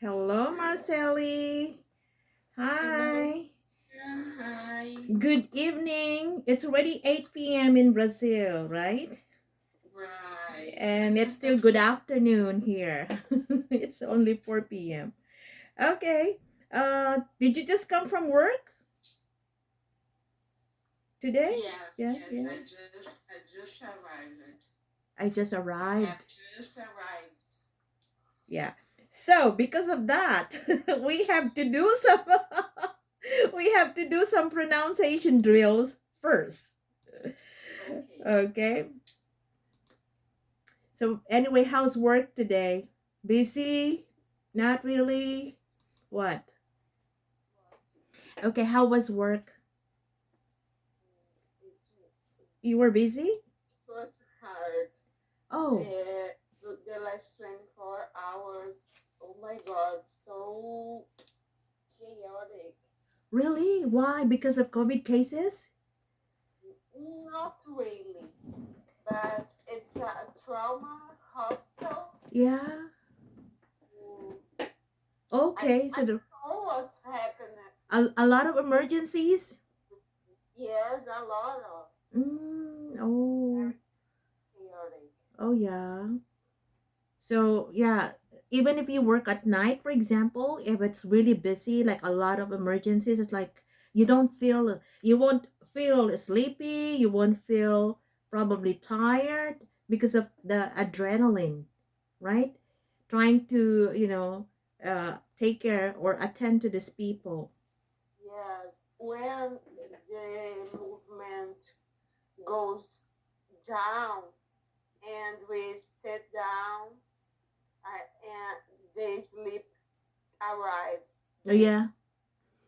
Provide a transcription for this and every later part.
Hello, Marcelli. Hello, Hi. hi. Good evening. It's already 8 p.m. in Brazil, right? Right. And it's still good afternoon here. It's only 4 p.m. Okay. Did you just come from work today? Yes, Yeah, yes. yeah. I just arrived. I just I have arrived. just arrived. Yeah. So, because of that, we have to do some we have to do some pronunciation drills first. Okay. Okay. So anyway, how's work today? Busy? Not really? What? Okay, how was work? It, You were busy? it was hard. Oh, The last 24 hours. Oh my God, so chaotic. really? Why? Because of COVID cases? Not really, but it's a trauma hospital. Yeah. Mm, Okay, I so don't know what's happening. a lot of emergencies? Yes, a lot of Oh, very chaotic. oh yeah. So yeah, even if you work at night, for example, if it's really busy, like a lot of emergencies, it's like you won't feel sleepy, you won't feel probably tired because of the adrenaline, right? Trying to, take care or attend to these people. Yes, when the movement goes down and we sit down and the sleep arrives. Oh yeah,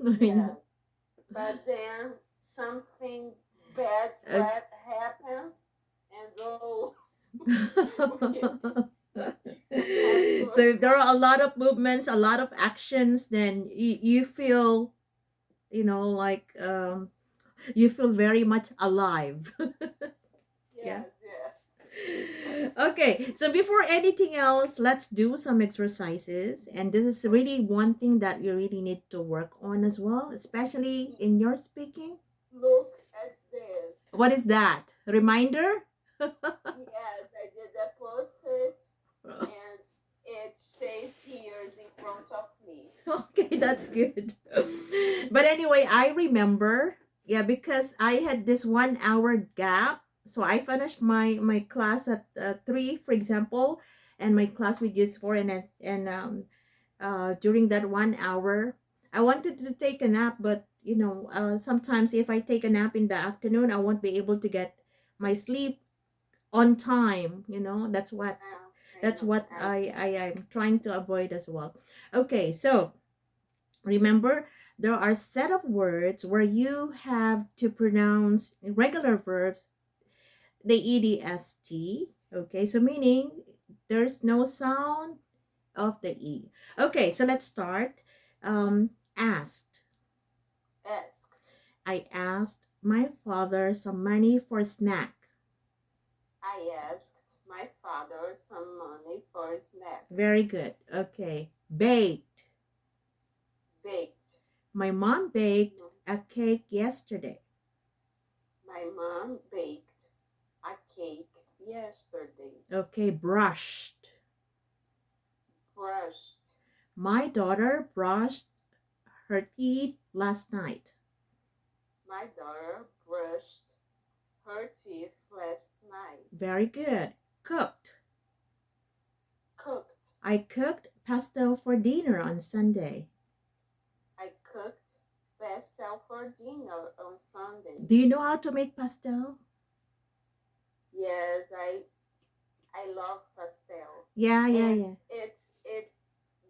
I know. Yes, but then something Uh, bad happens and oh, we have to so if there adjust. are a lot of movements, a lot of actions, then you feel, like you feel very much alive. Yeah. Yes, yes. Okay, so before anything else, let's do some exercises. And this is really one thing that you really need to work on as well, especially in your speaking. Look at this. What is that? Reminder? Yes, I did a post-it and it stays here in front of me. Okay, that's good. But anyway, I remember, yeah, because I had this 1 hour gap. So I finished my class at 3, for example, and my class with just 4, and during that 1 hour, I wanted to take a nap, but sometimes if I take a nap in the afternoon, I won't be able to get my sleep on time. Yeah, I That's know. what I I see. am trying to avoid as well. Okay, so remember, there are set of words where you have to pronounce regular verbs, the EDST. Okay, so meaning there's no sound of the E. Okay, so let's start. Asked. Asked. I asked my father some money for a snack. I asked my father some money for a snack. Very good. Okay. Baked. Baked. My mom baked a cake yesterday. My mom baked a cake yesterday. Okay. Brushed. Brushed. My daughter brushed her teeth last night. My daughter brushed her teeth last night. Very good. Cooked. Cooked. I cooked pastel for dinner on Sunday. I cooked pastel for dinner on Sunday. Do you know how to make pastel? Yes, I love pastel. Yeah, yeah, And yeah. it's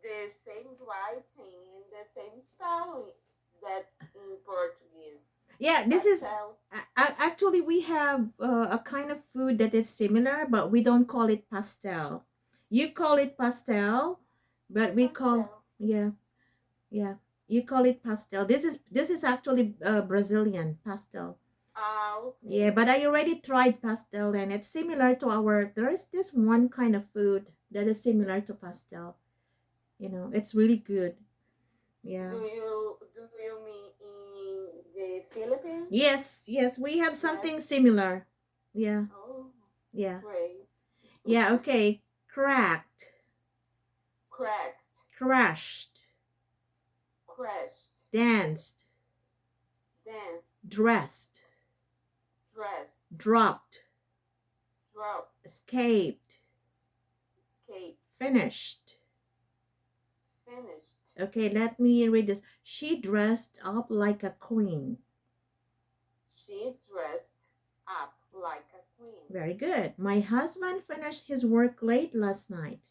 the same writing and the same spelling that in Portuguese. Yeah, this is Pastel. actually we have a kind of food that is similar, but we don't call it pastel. You call it pastel, but we call, Pastel. yeah, yeah. You call it pastel. This is actually Brazilian pastel. Yeah, Okay. but I already tried pastel and it's similar to there is this one kind of food that is similar to pastel. It's really good. Yeah. Do you mean in the Philippines? Yes, yes, we have something Yes. similar. Yeah, Oh, yeah. great. Yeah, okay. Cracked, Cracked, crashed, crashed, danced, danced, dressed, dressed, dropped, dropped, escaped, escaped, finished. finished. Okay, let me read this. She dressed up like a queen. She dressed up like a queen. Very good. My husband finished his work late last night.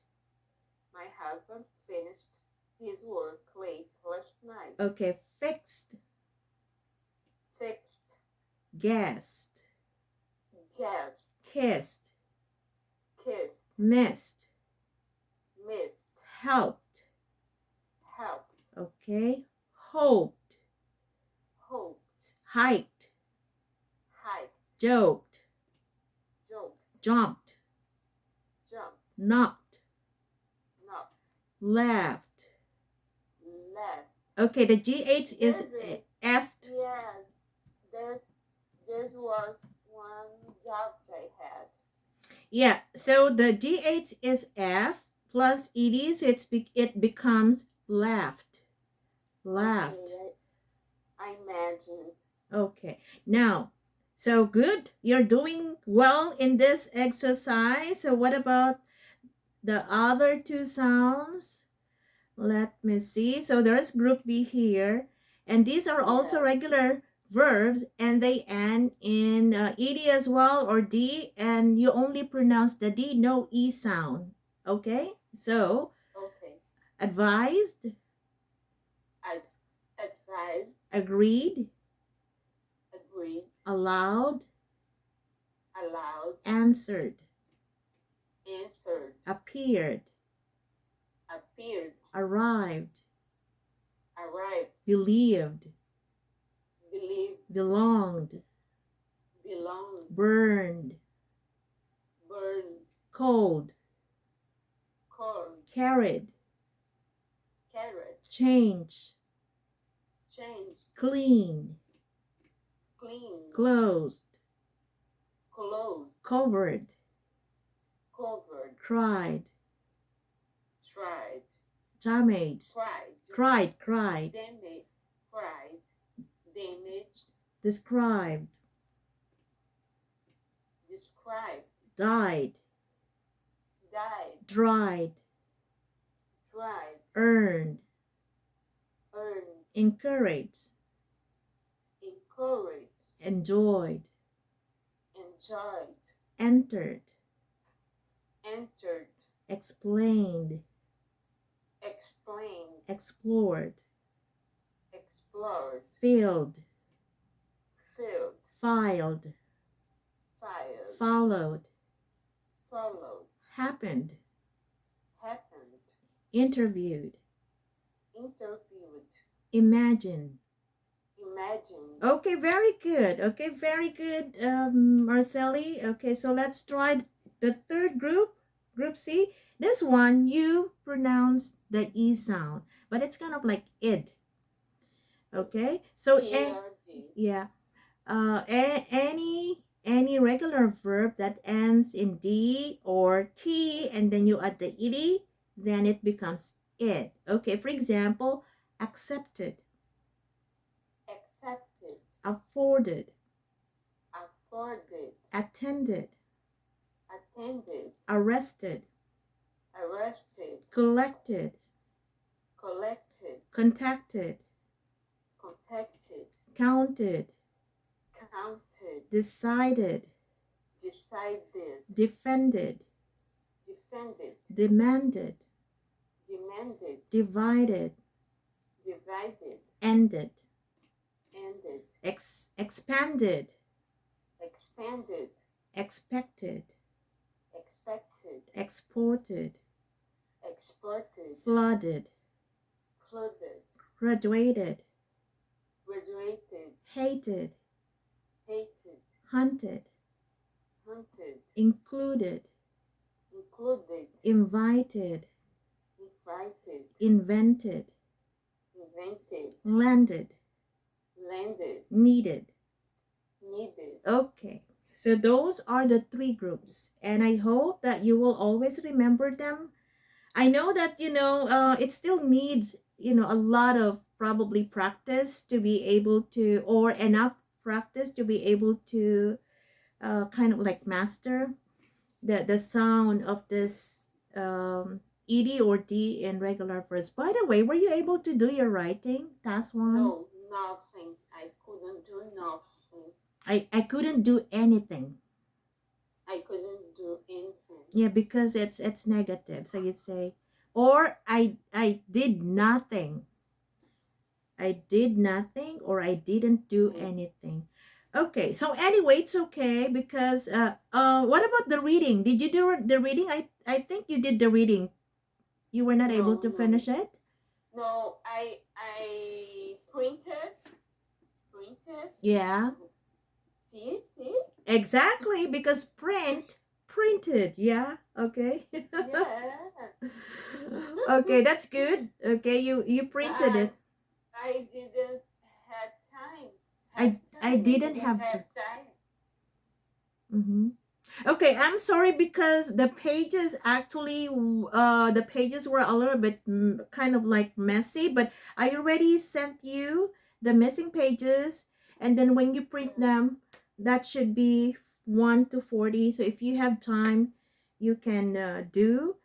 My husband finished his work late last night. Okay, fixed, Fixed, guessed, guessed, kissed, kissed, missed, missed, helped. helped, Okay, hoped, hoped, hiked, hiked, joked, joked, jumped, jumped, knocked, knocked, laughed. left. Okay, the GH is This is, F. yes, this was one doubt I had. Yeah, so the GH is F plus ED, so it becomes laughed. Laughed. Okay, I imagined. Okay, now, so good. You're doing well in this exercise. So what about the other two sounds? Let me see. So there's group B here. And these are also Yes. regular verbs and they end in ed as well or d, and you only pronounce the d, no e sound. Okay? So Okay. advised, Advised, agreed, agreed, allowed, allowed, answered, answered, appeared, appeared, arrived, arrived, believed, believed, belonged, belonged, burned, burned, cold, corn, carried, carrot, change, changed, clean, clean, closed, closed, covered, covered, cried, tried, damaged, cried, damaged, cried, damaged, described, described, died, died, dried, dried, earned, earned, encouraged, encouraged, enjoyed, enjoyed, entered, entered, explained, explained, explored, explored, filled, filled, filed, filed, followed, followed, happened, happened, interviewed, interviewed, imagined. imagined. Okay, very good. Okay, very good, Marcelli. Okay, so let's try the third group, group C. This one, you pronounce the E sound, but it's kind of like id. Okay, so GRD. yeah, any regular verb that ends in D or T, and then you add the ed, then it becomes id. Okay, for example, accepted, Accepted, afforded, afforded, attended, attended, arrested, arrested, collected, collected, contacted, contacted, counted, counted, decided, decided, defended, defended, demanded, demanded, divided, divided, ended, ended, expanded, expanded, expected, expected, exported, exported, flooded, flooded, graduated, graduated, hated, hated, hunted, hunted, included, included, invited, invited, invented, invented, landed, landed, needed. needed. Okay, so those are the three groups, and I hope that you will always remember them. I know that it still needs a lot of probably practice to be able to, or enough practice to be able to kind of like master the sound of this ed or d in regular verse. By the way, were you able to do your writing task one? No, nothing. I couldn't do nothing. I couldn't do anything. I couldn't do anything. Yeah, because it's negative. So you'd say, or I did nothing. I did nothing, or I didn't do anything. Okay, so anyway, it's okay because what about the reading? Did you do the reading? I think you did the reading. You were not able No, to no, finish it? no. I printed. Yeah. See. Exactly, because printed. Yeah. Okay. Yeah. Okay, that's good. Okay, you printed But it. I didn't have time. I didn't have to. Time. Mm-hmm. Okay, I'm sorry because the pages actually the pages were a little bit kind of like messy, but I already sent you the missing pages, and then when you print Yes. them, that should be 1 to 40. So if you have time, you can do.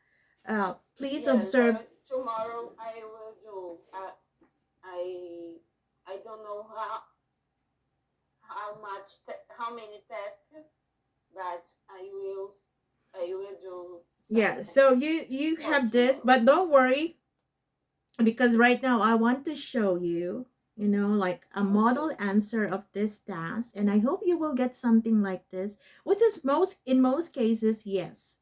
Please Yes. observe. Tomorrow I will do. I don't know how many tasks, but I will do Yeah, some so you for have this, tomorrow. but don't worry because right now I want to show you, like a model Okay. answer of this task, and I hope you will get something like this, which is in most cases, yes.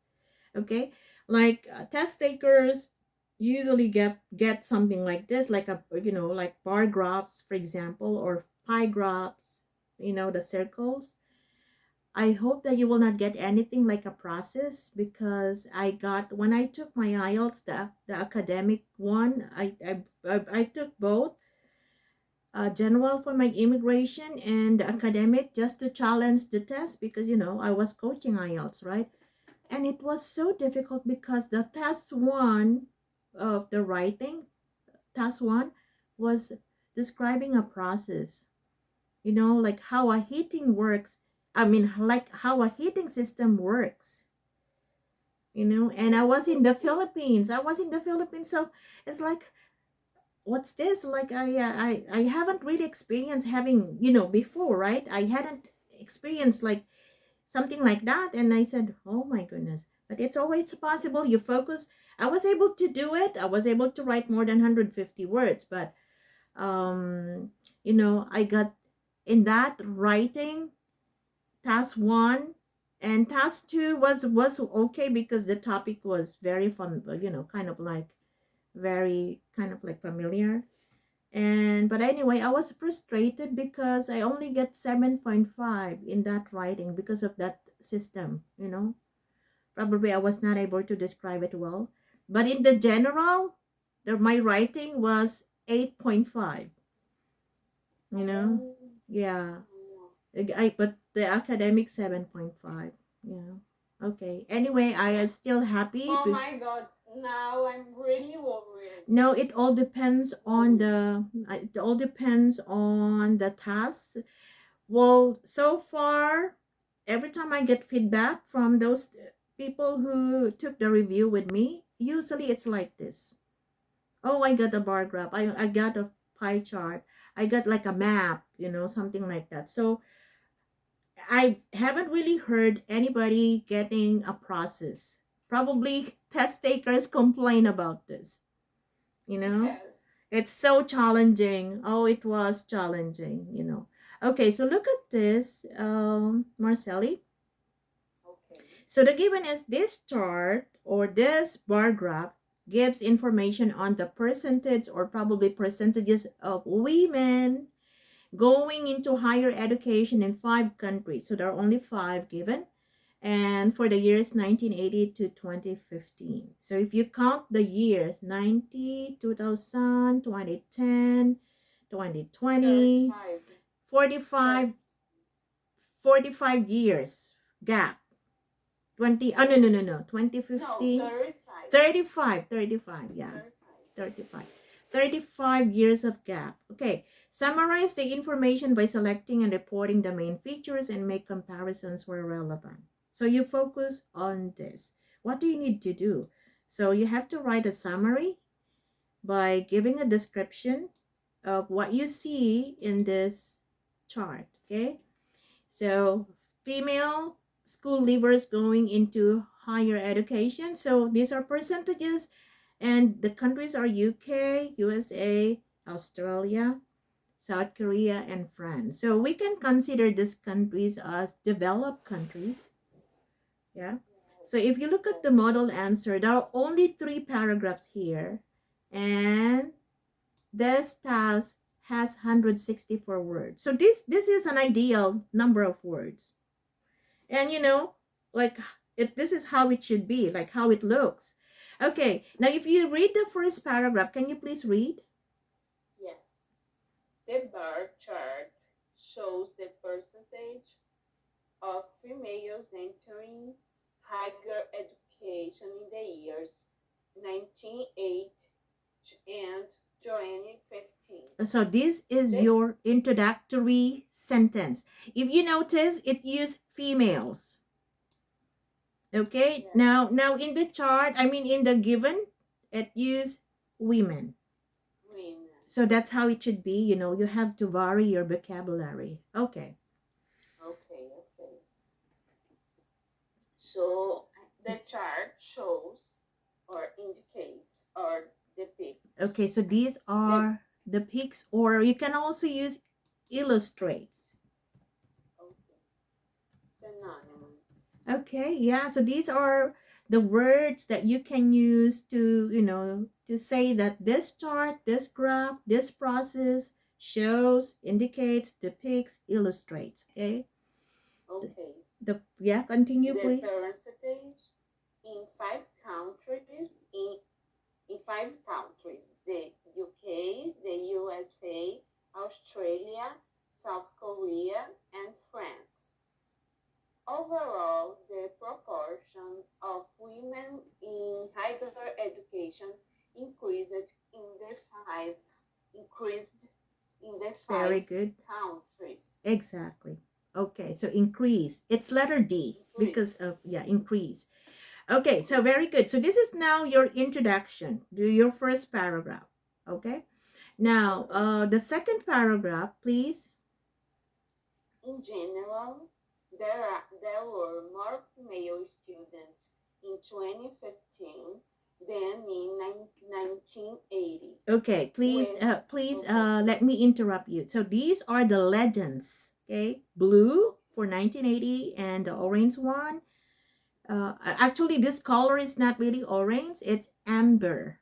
Okay, like test takers usually get something like this, like like bar graphs, for example, or pie graphs, the circles. I hope that you will not get anything like a process, because I got, when I took my IELTS, the academic one, I took both general for my immigration and academic, just to challenge the test, because I was coaching IELTS, right? And it was so difficult because the task one of the writing, task one, was describing a process, like how a heating works. I mean, like how a heating system works, and I was in the Philippines. So it's like, what's this? Like, I haven't really experienced having, before, right? I hadn't experienced like something like that. And I said, oh my goodness. But it's always possible. You focus. I was able to do it. I was able to write more than 150 words, but I got in that writing task one, and task two was okay because the topic was very fun, kind of like very kind of like familiar. And but anyway, I was frustrated because I only get 7.5 in that writing because of that system. Probably I was not able to describe it well, but in the general, my writing was 8.5. you know Oh, yeah. oh. But the academic 7.5. Yeah. Okay. Anyway, I am still happy. Oh my God! Now I'm really worried. No, it all depends on Worried. the task. Well, so far, every time I get feedback from those people who took the review with me, usually it's like this. Oh, I got a bar graph. I got a pie chart. I got like a map, something like that. So I haven't really heard anybody getting a process. Probably test takers complain about this. You know, Yes. it's so challenging. Oh, it was challenging. Okay, so look at this, Marcelli. Okay. So the given is this chart, or this bar graph gives information on the percentage, or probably percentages of women going into higher education in 5 countries. So there are only 5 given. And for the years 1980 to 2015. So if you count the year 90, 2000, 2010, 2020, 35. 45, 45 years gap. 20, oh, no, No, 2050, 35. 35, yeah, 35. 35 years of gap. Okay, summarize the information by selecting and reporting the main features and make comparisons where relevant. So you focus on this. What do you need to do? So you have to write a summary by giving a description of what you see in this chart. Okay, so female school leavers going into higher education. So these are percentages, and the countries are UK, USA, Australia, South Korea, and France. So we can consider these countries as developed countries. Yeah. So if you look at the model answer, there are only 3 paragraphs here, and this task has 164 words. So this is an ideal number of words. And like this is how it should be, like how it looks. Okay, now if you read the first paragraph, can you please read? Yes. The bar chart shows the percentage of females entering higher education in the years 1980 and 2015. So this is your introductory sentence. If you notice, it used females. Okay, Yes. now in the chart, I mean in the given, it used women. Women. So that's how it should be. You have to vary your vocabulary. Okay. Okay. So the chart shows or indicates or depicts. Okay, so these are the pics, or you can also use illustrates. Okay. Synonyms. Okay, yeah, so these are the words that you can use to, to say that this chart, this graph, this process shows, indicates, depicts, illustrates. Okay. Okay. Yeah, continue, The please. percentage in 5 countries in 5 countries: the UK, the USA, Australia, South Korea, and France. Overall, the proportion of women in higher education increased in the five Very good. countries. Exactly. Okay, so increase. It's letter D because of, increase. Okay, so very good. So this is now your introduction to your first paragraph. Okay. Now, the second paragraph, please. In general, there were more female students in 2015 than in 1980. Okay, please, let me interrupt you. So these are the legends. Okay, blue for 1980, and the orange one. Actually, this color is not really orange. It's amber.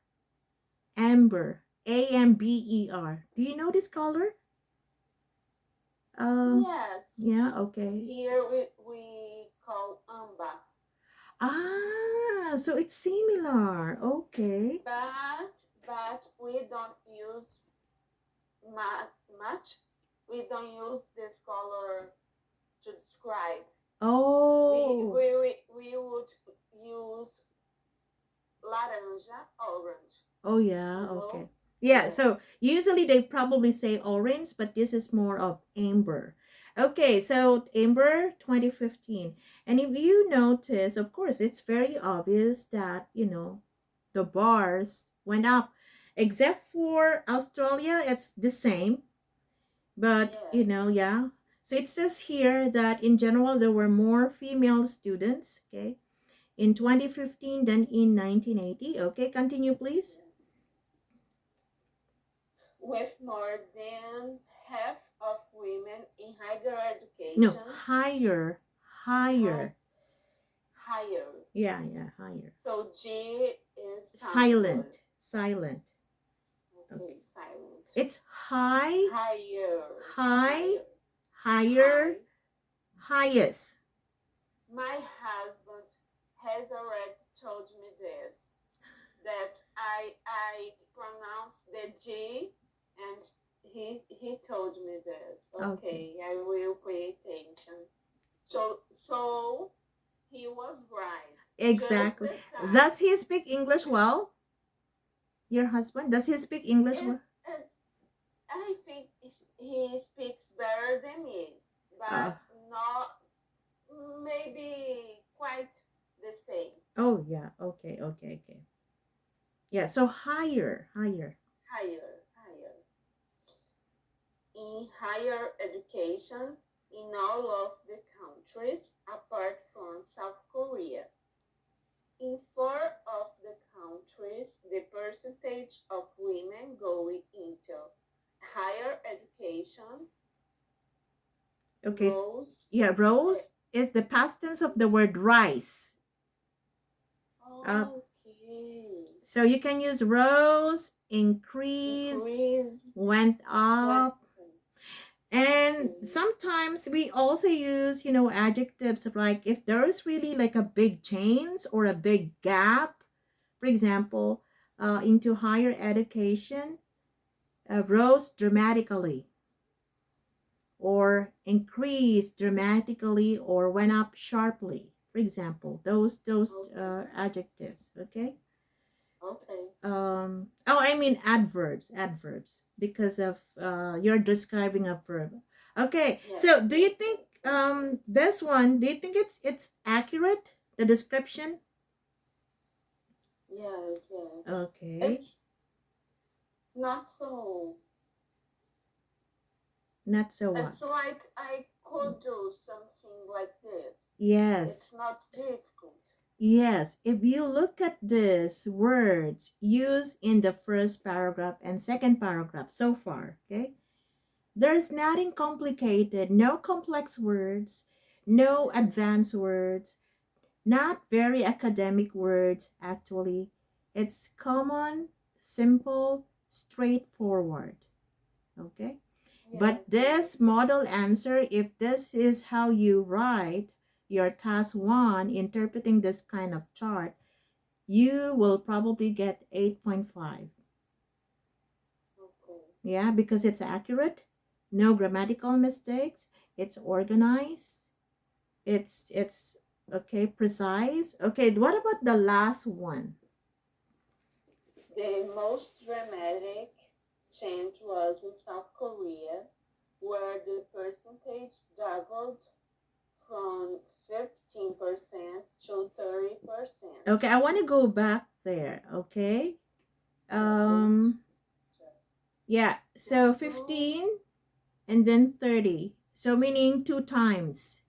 Amber. AMBER. Do you know this color? Yes. Yeah. Okay. Here we call amba. Ah, so it's similar. Okay. But we don't use much. We don't use this color to describe. Oh. We would use laranja, orange. Oh yeah. Okay. Yeah. Yes. So usually they probably say orange, but this is more of amber. Okay, so amber 2015. And if you notice, of course, it's very obvious that, the bars went up. Except for Australia, it's the same. But, Yes. yeah. So it says here that in general, there were more female students, okay, in 2015 than in 1980. Okay, continue, please. With more than half of women in higher education. No, higher. Higher. Yeah, higher. So G is Silent. Okay, silent. It's high, Higher. high, higher, High. highest. My husband has already told me this, that I pronounce the G, and he told me this. Okay, I will pay attention. So he was right. Exactly. Just this time. Does he speak English well? Your husband? Does he speak English well? I think he speaks better than me, but not maybe quite the same. Oh yeah. Okay. Okay. Okay. Yeah. So higher, higher. Higher. In higher education in all of the countries apart from South Korea. In 4 of the countries, the percentage of women going into higher education Okay. rose. Yeah. Rose is the past tense of the word rise. Okay. So you can use rose, increased, went up. And sometimes we also use, adjectives like if there is really like a big change or a big gap, for example, into higher education, rose dramatically or increased dramatically or went up sharply. For example, those adjectives, okay? I mean adverbs because of you're describing a verb. Okay, so do you think this one, do you think it's accurate, the description? Yes. Okay. It's not so what? It's like I could do something like this. Yes. It's not difficult. Yes, if you look at these words used in the first paragraph and second paragraph so far, okay, there's nothing complicated, no complex words, no advanced words, not very academic words actually. It's common, simple, straightforward, okay? But this model answer, if this is how you write your task 1 interpreting this kind of chart, you will probably get 8.5. Yeah, because it's accurate, no grammatical mistakes, it's organized, it's okay, precise. Okay, what about the last one? The most dramatic change was in South Korea, where the percentage doubled from 15% to 30%. Okay, I want to go back there, okay? Yeah, so 15 and then 30. So meaning 2 times.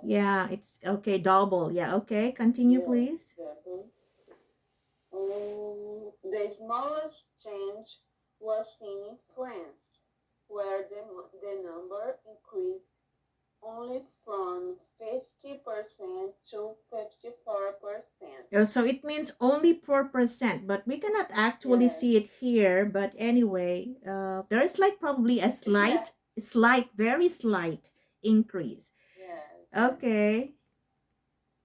Yeah, it's okay, double. Yeah, okay, continue please. The smallest change was seen in France, where the number increased only from 50% to 54%. Oh, so it means only 4%, but we cannot actually see it here. But anyway, there is like probably a slight, very slight increase. Okay.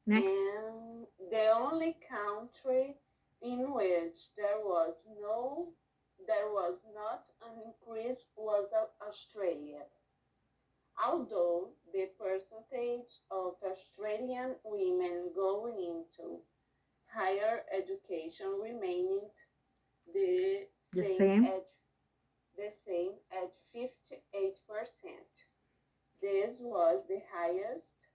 Next. And the only country in which there was not an increase was Australia. Although the percentage of Australian women going into higher education remained the same at 58%. This was the highest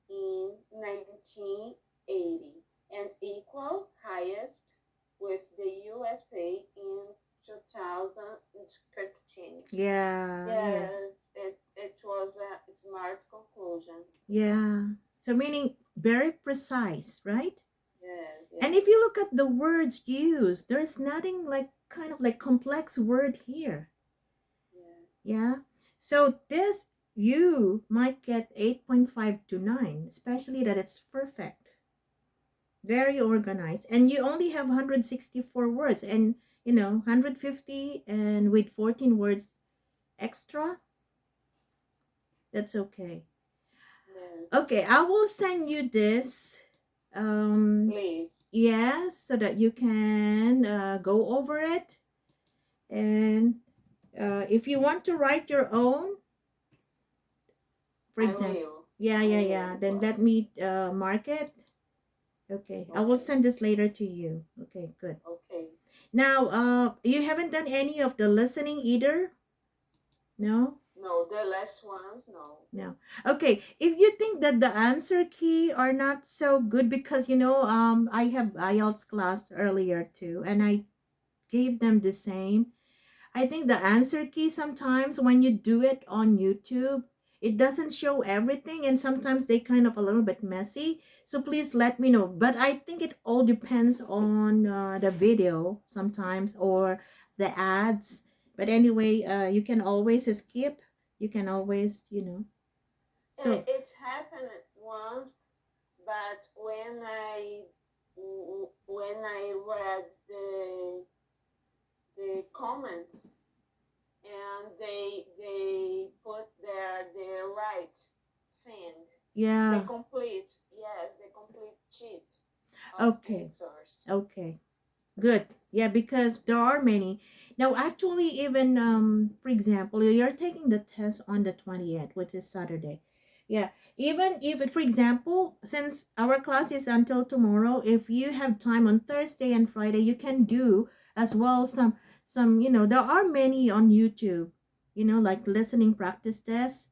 in 1980 and equal highest with the USA in 2015. Yes, it was a smart conclusion. Yeah. So meaning very precise, right? Yes. And if you look at the words used, there's nothing like kind of like complex word here. Yeah. So this you might get 8.5 to 9, especially that it's perfect. Very organized. And you only have 164 words and 150 and with 14 words extra. That's okay. Yes. Okay, I will send you this. Please. Yes, so that you can go over it. And if you want to write your own, for I example, will. yeah, then let me mark it. Okay, I will Okay. send this later to you. Okay, good. Okay. Now, you haven't done any of the listening either? No? No, the last ones, no. No. Okay, if you think that the answer key are not so good because I have IELTS class earlier too and I gave them the same. I think the answer key sometimes when you do it on YouTube, it doesn't show everything and sometimes they kind of a little bit messy. So please let me know. But I think it all depends on the video sometimes or the ads. But anyway, you can always skip. You can always, So, It happened once, but when I read the comments and they put there the right thing, yeah. the complete sheet of Okay. answers. Okay. Good. Yeah, because there are many. Now, actually, even for example, you're taking the test on the 20th, which is Saturday. Yeah. Even if, for example, since our class is until tomorrow, if you have time on Thursday and Friday, you can do as well some, there are many on YouTube, like listening practice tests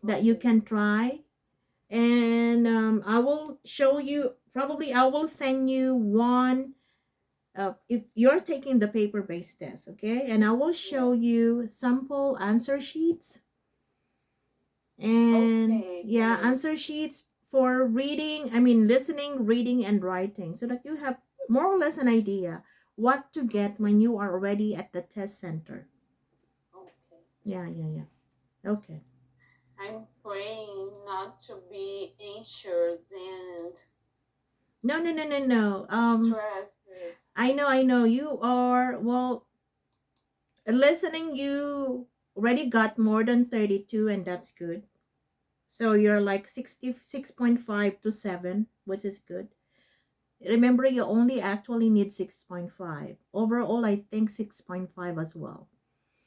that you Okay. can try. And I will show you, probably I will send you one if you're taking the paper-based test, okay? And I will show Yes. you sample answer sheets and Okay, yeah, great. answer sheets for reading, I mean listening, reading, and writing so that you have more or less an idea what to get when you are already at the test center. Okay. Yeah. Okay. I'm praying not to be anxious and No. stressed. I know you are, well, listening you already got more than 32 and that's good. So you're like 66.5 to 7, which is good. Remember, you only actually need 6.5. Overall, I think 6.5 as well.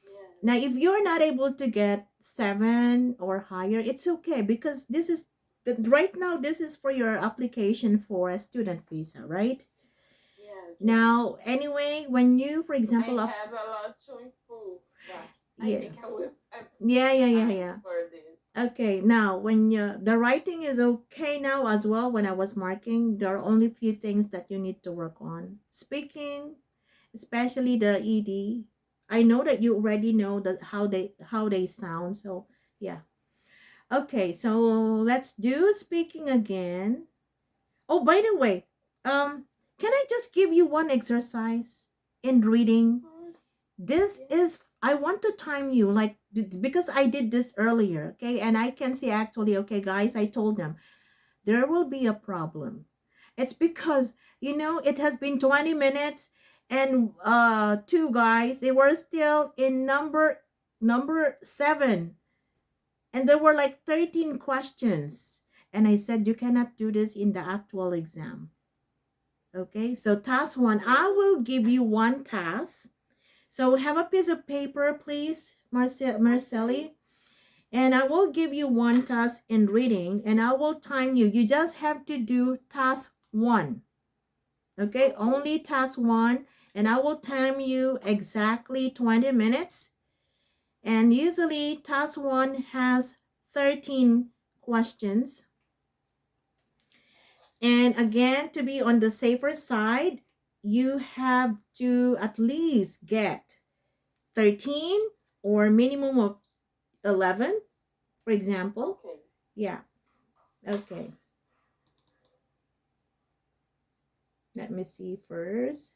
Yes. Now, if you're not able to get 7 or higher, it's okay because right now, this is for your application for a student visa, right? Now, Yes. anyway, when you, for I example, have a lot to improve, but I yeah, think I will have time yeah. for this. Okay, now when the writing is okay now as well, when I was marking, there are only few things that you need to work on. Speaking, especially the ED. I know that you already know that how they sound, so yeah. Okay, so let's do speaking again. Oh, by the way, can I just give you one exercise in reading? Of course. This Yes. is, I want to time you like because I did this earlier, okay? And I can see actually, okay, guys, I told them there will be a problem. It's because it has been 20 minutes and two guys, they were still in number 7 and there were like 13 questions. And I said you cannot do this in the actual exam. Okay? So task 1, I will give you one task. So have a piece of paper, please, Marcelli. And I will give you one task in reading and I will time you. You just have to do task 1. Okay? Only task 1. And I will time you exactly 20 minutes. And usually task 1 has 13 questions. And again, to be on the safer side, you have to at least get 13 or minimum of 11, for example. Okay. Yeah. Okay. Let me see first.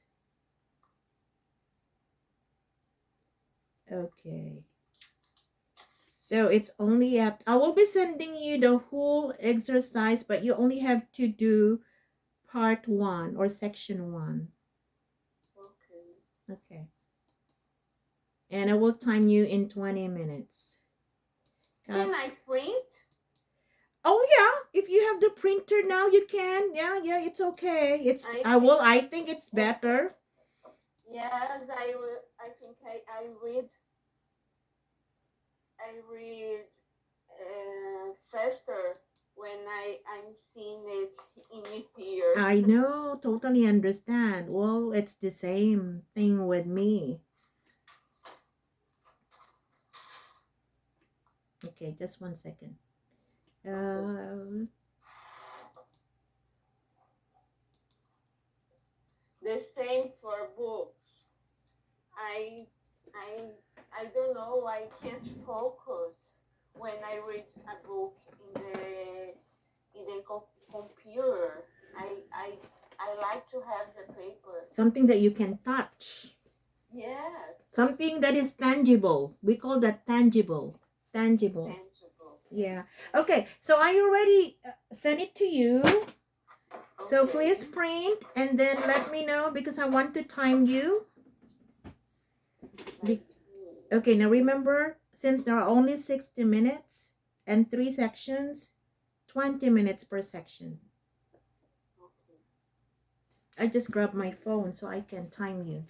Okay. So it's only up. I will be sending you the whole exercise, but you only have to do part 1 or section 1. Okay. Okay. And I will time you in 20 minutes. Can I print? Oh yeah, if you have the printer now, you can. Yeah, it's okay. I think it's better. Yes, I think I read faster when I'm seeing it in here. I know, totally understand. Well, it's the same thing with me. Okay, just 1 second. The same for books. I don't know. I can't focus when I read a book in the computer. I like to have the paper. Something that you can touch. Yes. Something that is tangible. We call that tangible. Tangible. Yeah. Okay. So I already sent it to you. So please print and then let me know because I want to time you. Okay, now remember, since there are only 60 minutes and 3 sections, 20 minutes per section. I just grabbed my phone so I can time you.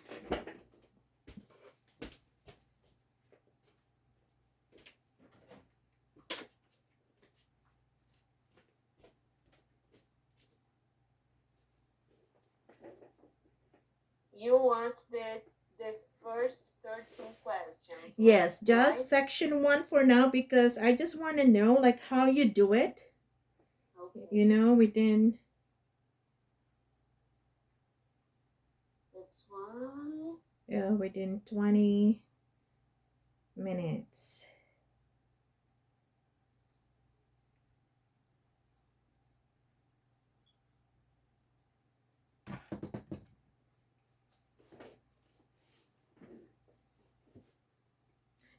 You want the first 13 questions? Yes, just right? section 1 for now because I just want to know like how you do it. Okay. You know, within That's one. within 20 minutes.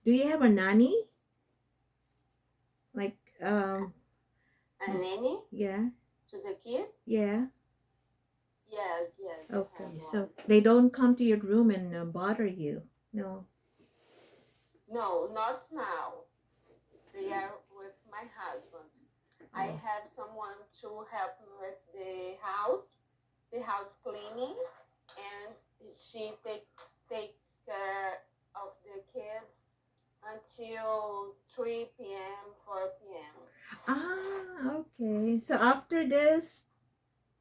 Do you have a nanny? Like A nanny yeah. to the kids? Yeah. Yes. Okay, so they don't come to your room and bother you? No. No, not now. They are with my husband. I have someone to help me with the house cleaning, and she takes care of the kids until 3 p.m., 4 p.m. Ah, okay. So after this,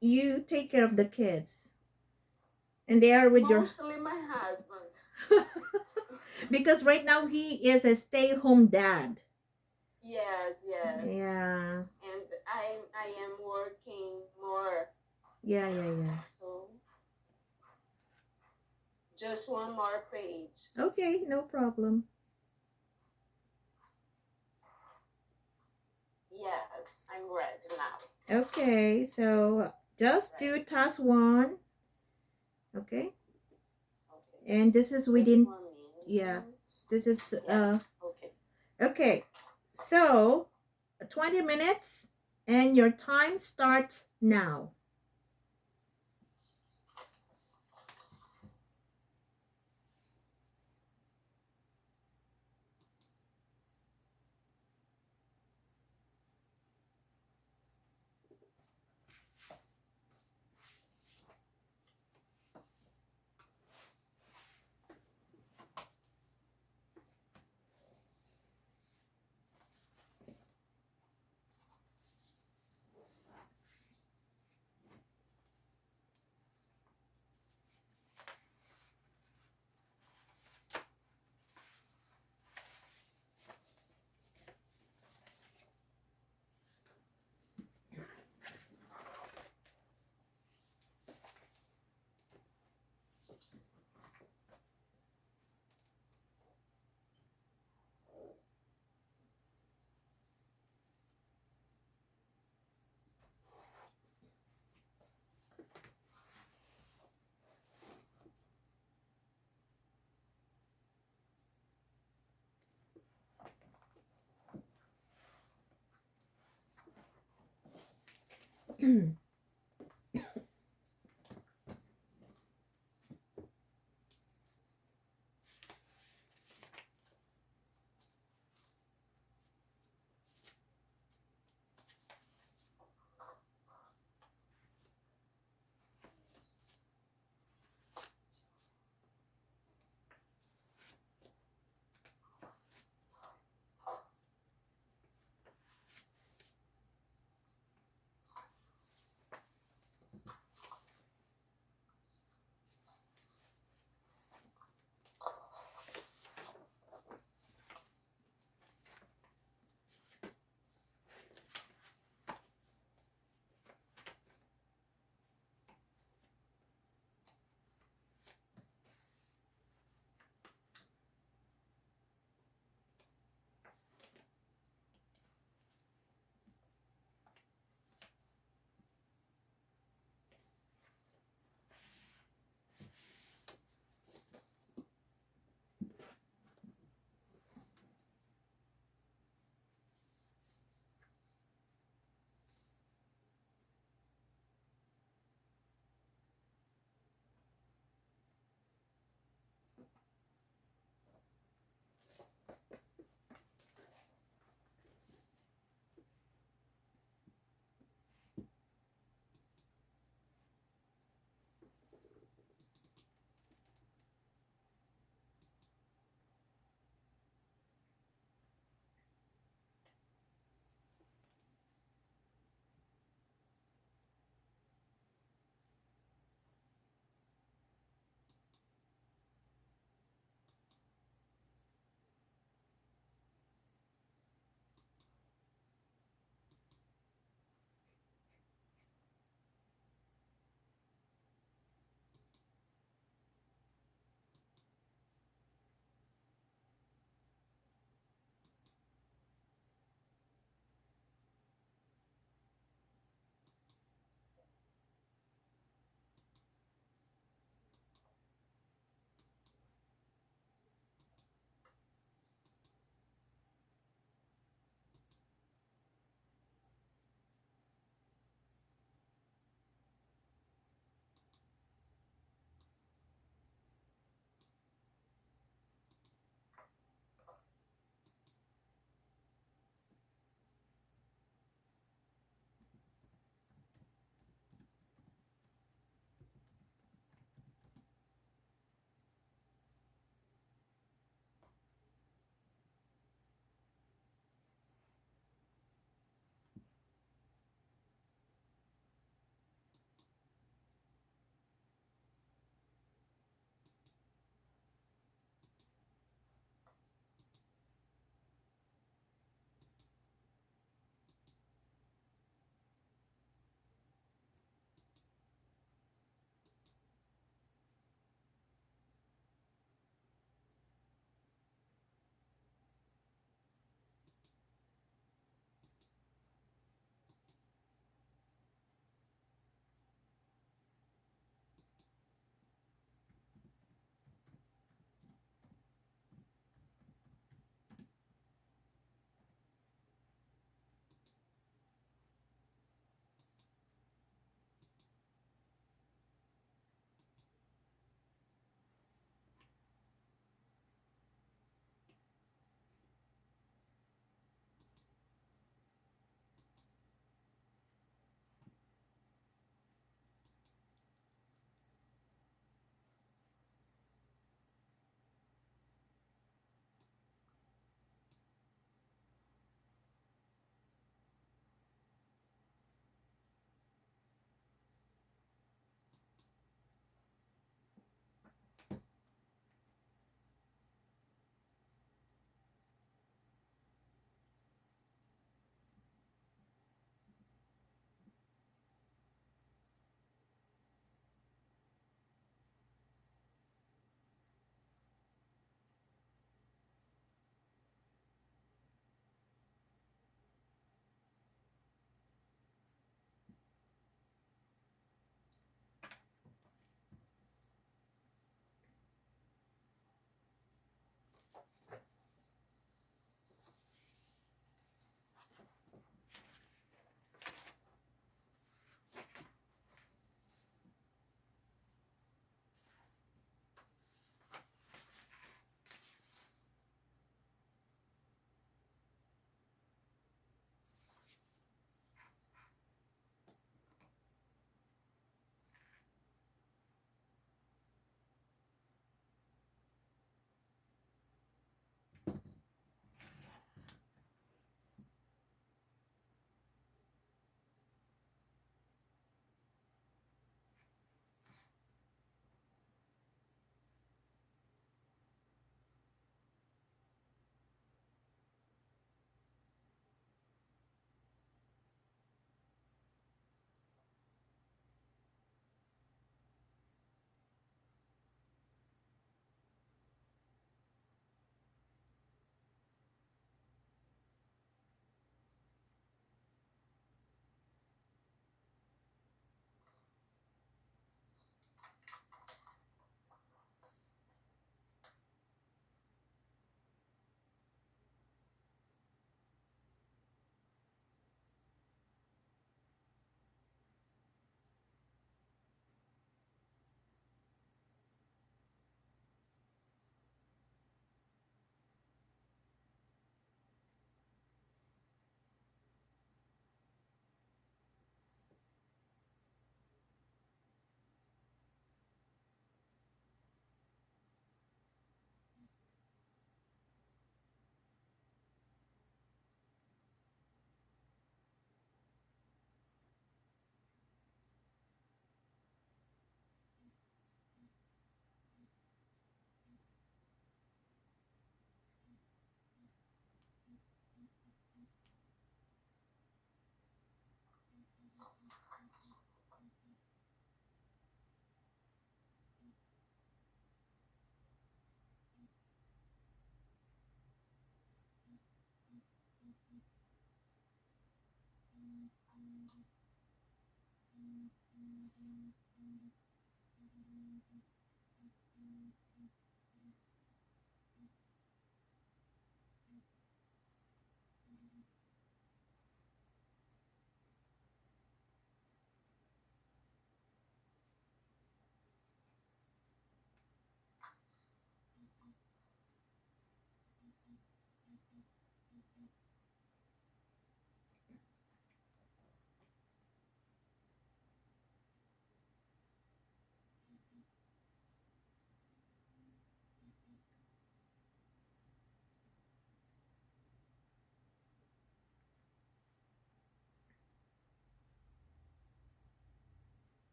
you take care of the kids. And they are with Mostly my husband. Because right now he is a stay-home dad. Yes. Yeah. And I am working more. Yeah. So just one more page. Okay, no problem. Yes, I'm ready now. Okay, so just do task 1. Okay? And this is within this is okay. So 20 minutes and your time starts now.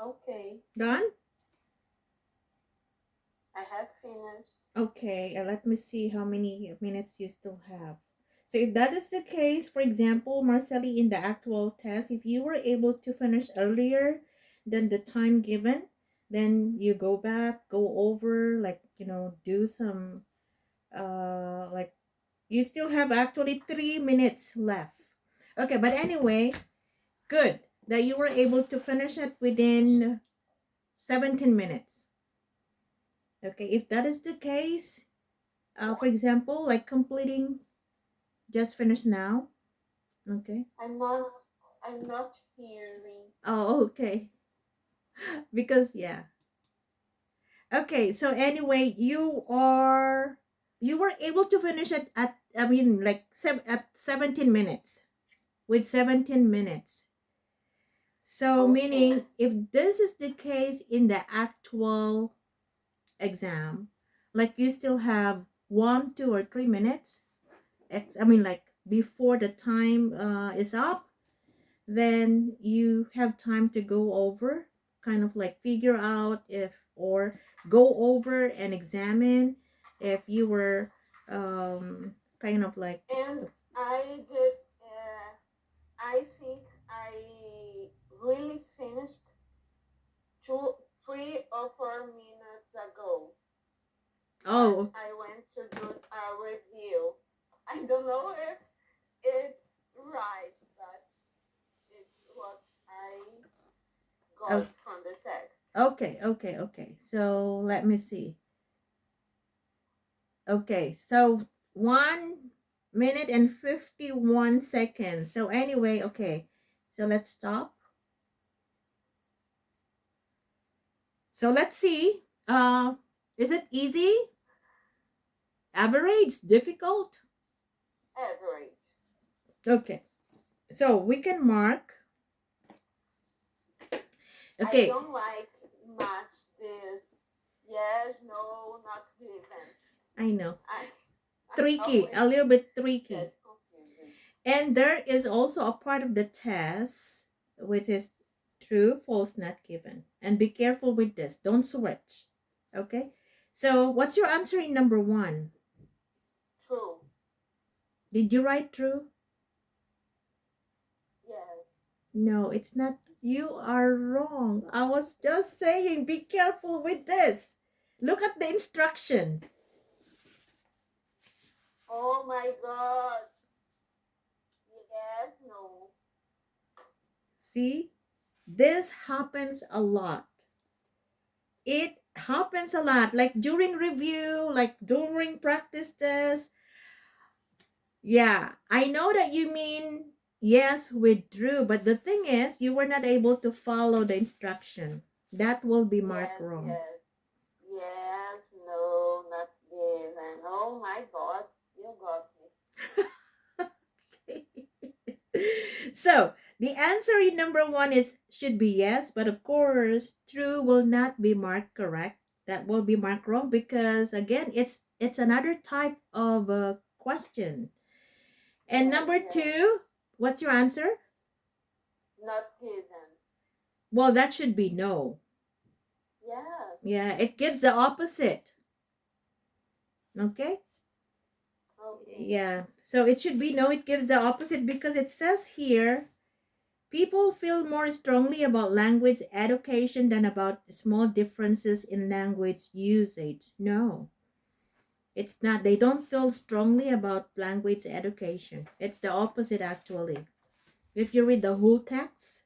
Okay, Done? I have finished. Okay, let me see how many minutes you still have. So if that is the case, for example, Marceli, in the actual test, if you were able to finish earlier than the time given, then you go back, go over, like, do some, like, you still have actually 3 minutes left. Okay, but anyway, good that you were able to finish it within 17 minutes. Okay, if that is the case, for example, like completing just finished now. Okay. I'm not. I'm not hearing. Oh, okay. Because yeah. Okay, so anyway, you were able to finish it at, I mean, like at 17 minutes, with 17 minutes. So Okay. meaning if this is the case in the actual exam, like you still have 1, 2, or 3 minutes. I mean, like before the time is up, then you have time to go over, kind of like figure out if, or go over and examine if you were kind of like, And I did. I think I really finished 3 or 4 minutes ago. But oh, I went to do a review. I don't know if it's right, but it's what I oh, got from the text. okay, so let me see. Okay, so 1 minute and 51 seconds. So anyway, okay, so let's stop. So let's see. Is it easy, average, difficult? Average. Okay, so we can mark. I Okay, don't like much this yes, no, not given. I know. I Tricky, a always little bit tricky. get confused. And there is also a part of the test which is true, false, not given. And be careful with this. Don't switch. Okay? So, what's your answer in number 1? True. Did you write true? Yes. No, it's not. You are wrong. I was just saying, be careful with this. Look at the instruction. Oh my god. Yes, no. See? This happens a lot. It happens a lot. Like during review, like during practice test. Yeah, I know that you mean yes, withdrew, but the thing is, you were not able to follow the instruction. That will be marked Yes, wrong. yes. Yes, no, not given. Oh my god, you got me. So the answer in number 1 is should be yes, but of course, true will not be marked correct. That will be marked wrong because again, it's another type of question. And Yes, number yes. 2, what's your answer? Not given. Well, that should be no. Yes. Yeah, it gives the opposite. Okay? Okay. Yeah. So it should be no, it gives the opposite because it says here people feel more strongly about language education than about small differences in language usage. No, it's not. They don't feel strongly about language education. It's the opposite, actually. If you read the whole text.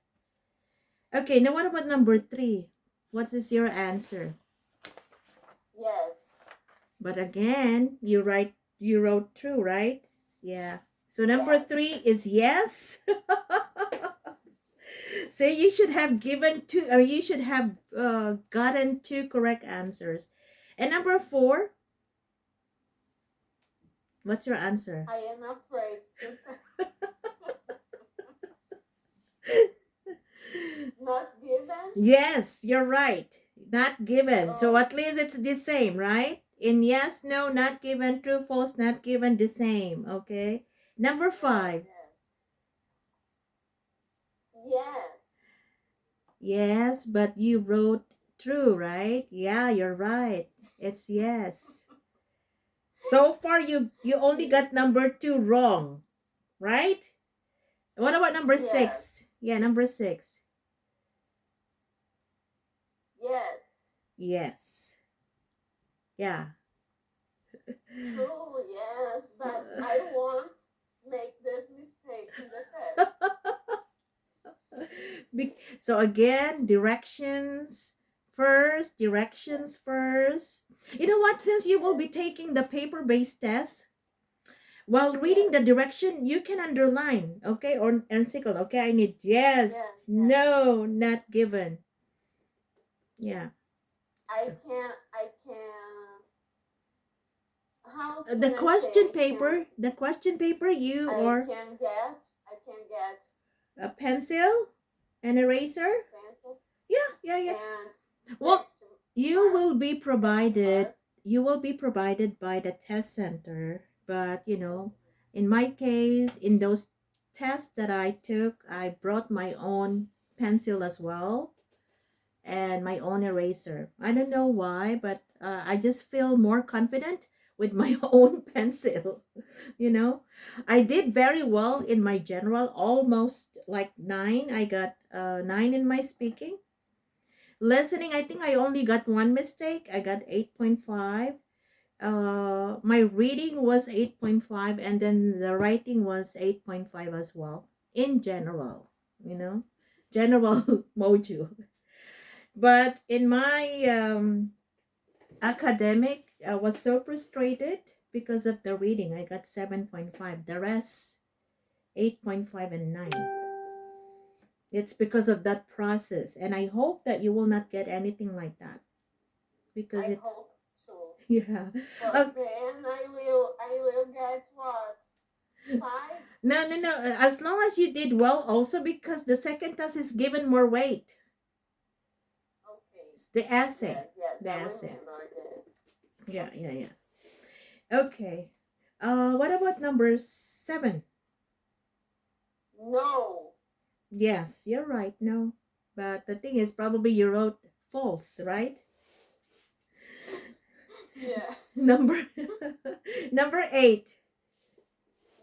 Okay, now what about number 3? What is your answer? Yes. But again, you wrote true, right? Yeah. So number Yes. 3 is yes. So you should have given two, or you should have gotten 2 correct answers. And number 4, what's your answer? I am afraid to. Not given? Yes, you're right. Not given. So Oh. at least it's the same, right? In yes, no, not given, true, false, not given, the same. Okay. Number Yes, 5. yes. Yes. Yes, but you wrote true, right? Yeah, you're right. It's yes. So far, you only got number 2 wrong, right? What about number Yes, 6? Yeah, number 6. yes, Yes. Yeah. true, yes, but I won't make this mistake in the test. So again, directions first. You know what? Since you will be Yes, taking the paper-based test, while reading yes, the direction, you can underline, okay, or encircle. Okay, I need yes, yes, yes. no, not given. Yeah. So I can, how the can I question say paper, you or I can get a pencil, an eraser. pencil Yeah, yeah, yeah. and Well, X you mark, will be X provided. marks. You will be provided by the test center, but in my case, in those tests that I took, I brought my own pencil as well and my own eraser. I don't know why, but I just feel more confident with my own pencil. you know, I did very well in my general, almost like 9. I got 9 in my speaking. Listening, I think I only got one mistake. I got 8.5. My reading was 8.5, and then the writing was 8.5 as well. In general, general module. But in my academic, I was so frustrated because of the reading. I got 7.5. The rest, 8.5 and 9. It's because of that process. And I hope that you will not get anything like that. Because I it, hope so. yeah. Because Oh, then I will get what? 5? no, no, no. As long as you did well, also because the second task is given more weight. Okay. It's the essay. Yes, yes, The I essay. remember this. Yeah, yeah, Okay. yeah. Okay. What about number 7? No. Yes, you're right. No. But the thing is, probably you wrote false, right? Yes. Number number 8.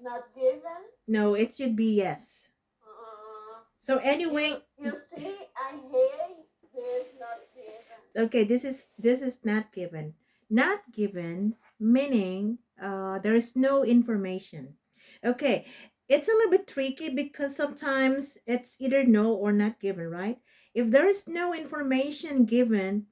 Not given? No, it should be yes. Uh, So you anyway, you see, I hate this not given. okay, this is not given. Not given meaning there is no information. Okay, it's a little bit tricky because sometimes it's either no or not given, right? If there is no information given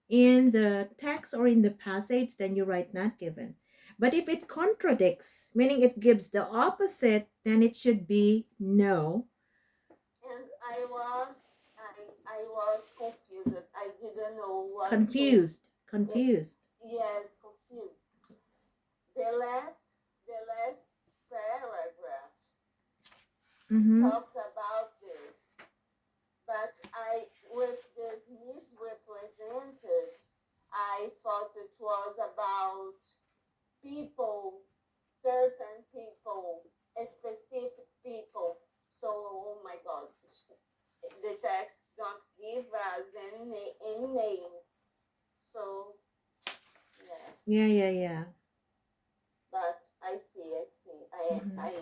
in the text or in the passage, then you write not given. But if it contradicts, meaning it gives the opposite, then it should be no. And I was confused. I didn't know what to. Confused. eh, Confused. yes, confused. The last paragraph Mm-hmm. talks about this, but with this misrepresented, I thought it was about people, certain people, specific people. So, oh my God, the text don't give us any names. So, yes, Yeah, yeah, yeah. but I see, I, Mm-hmm. I,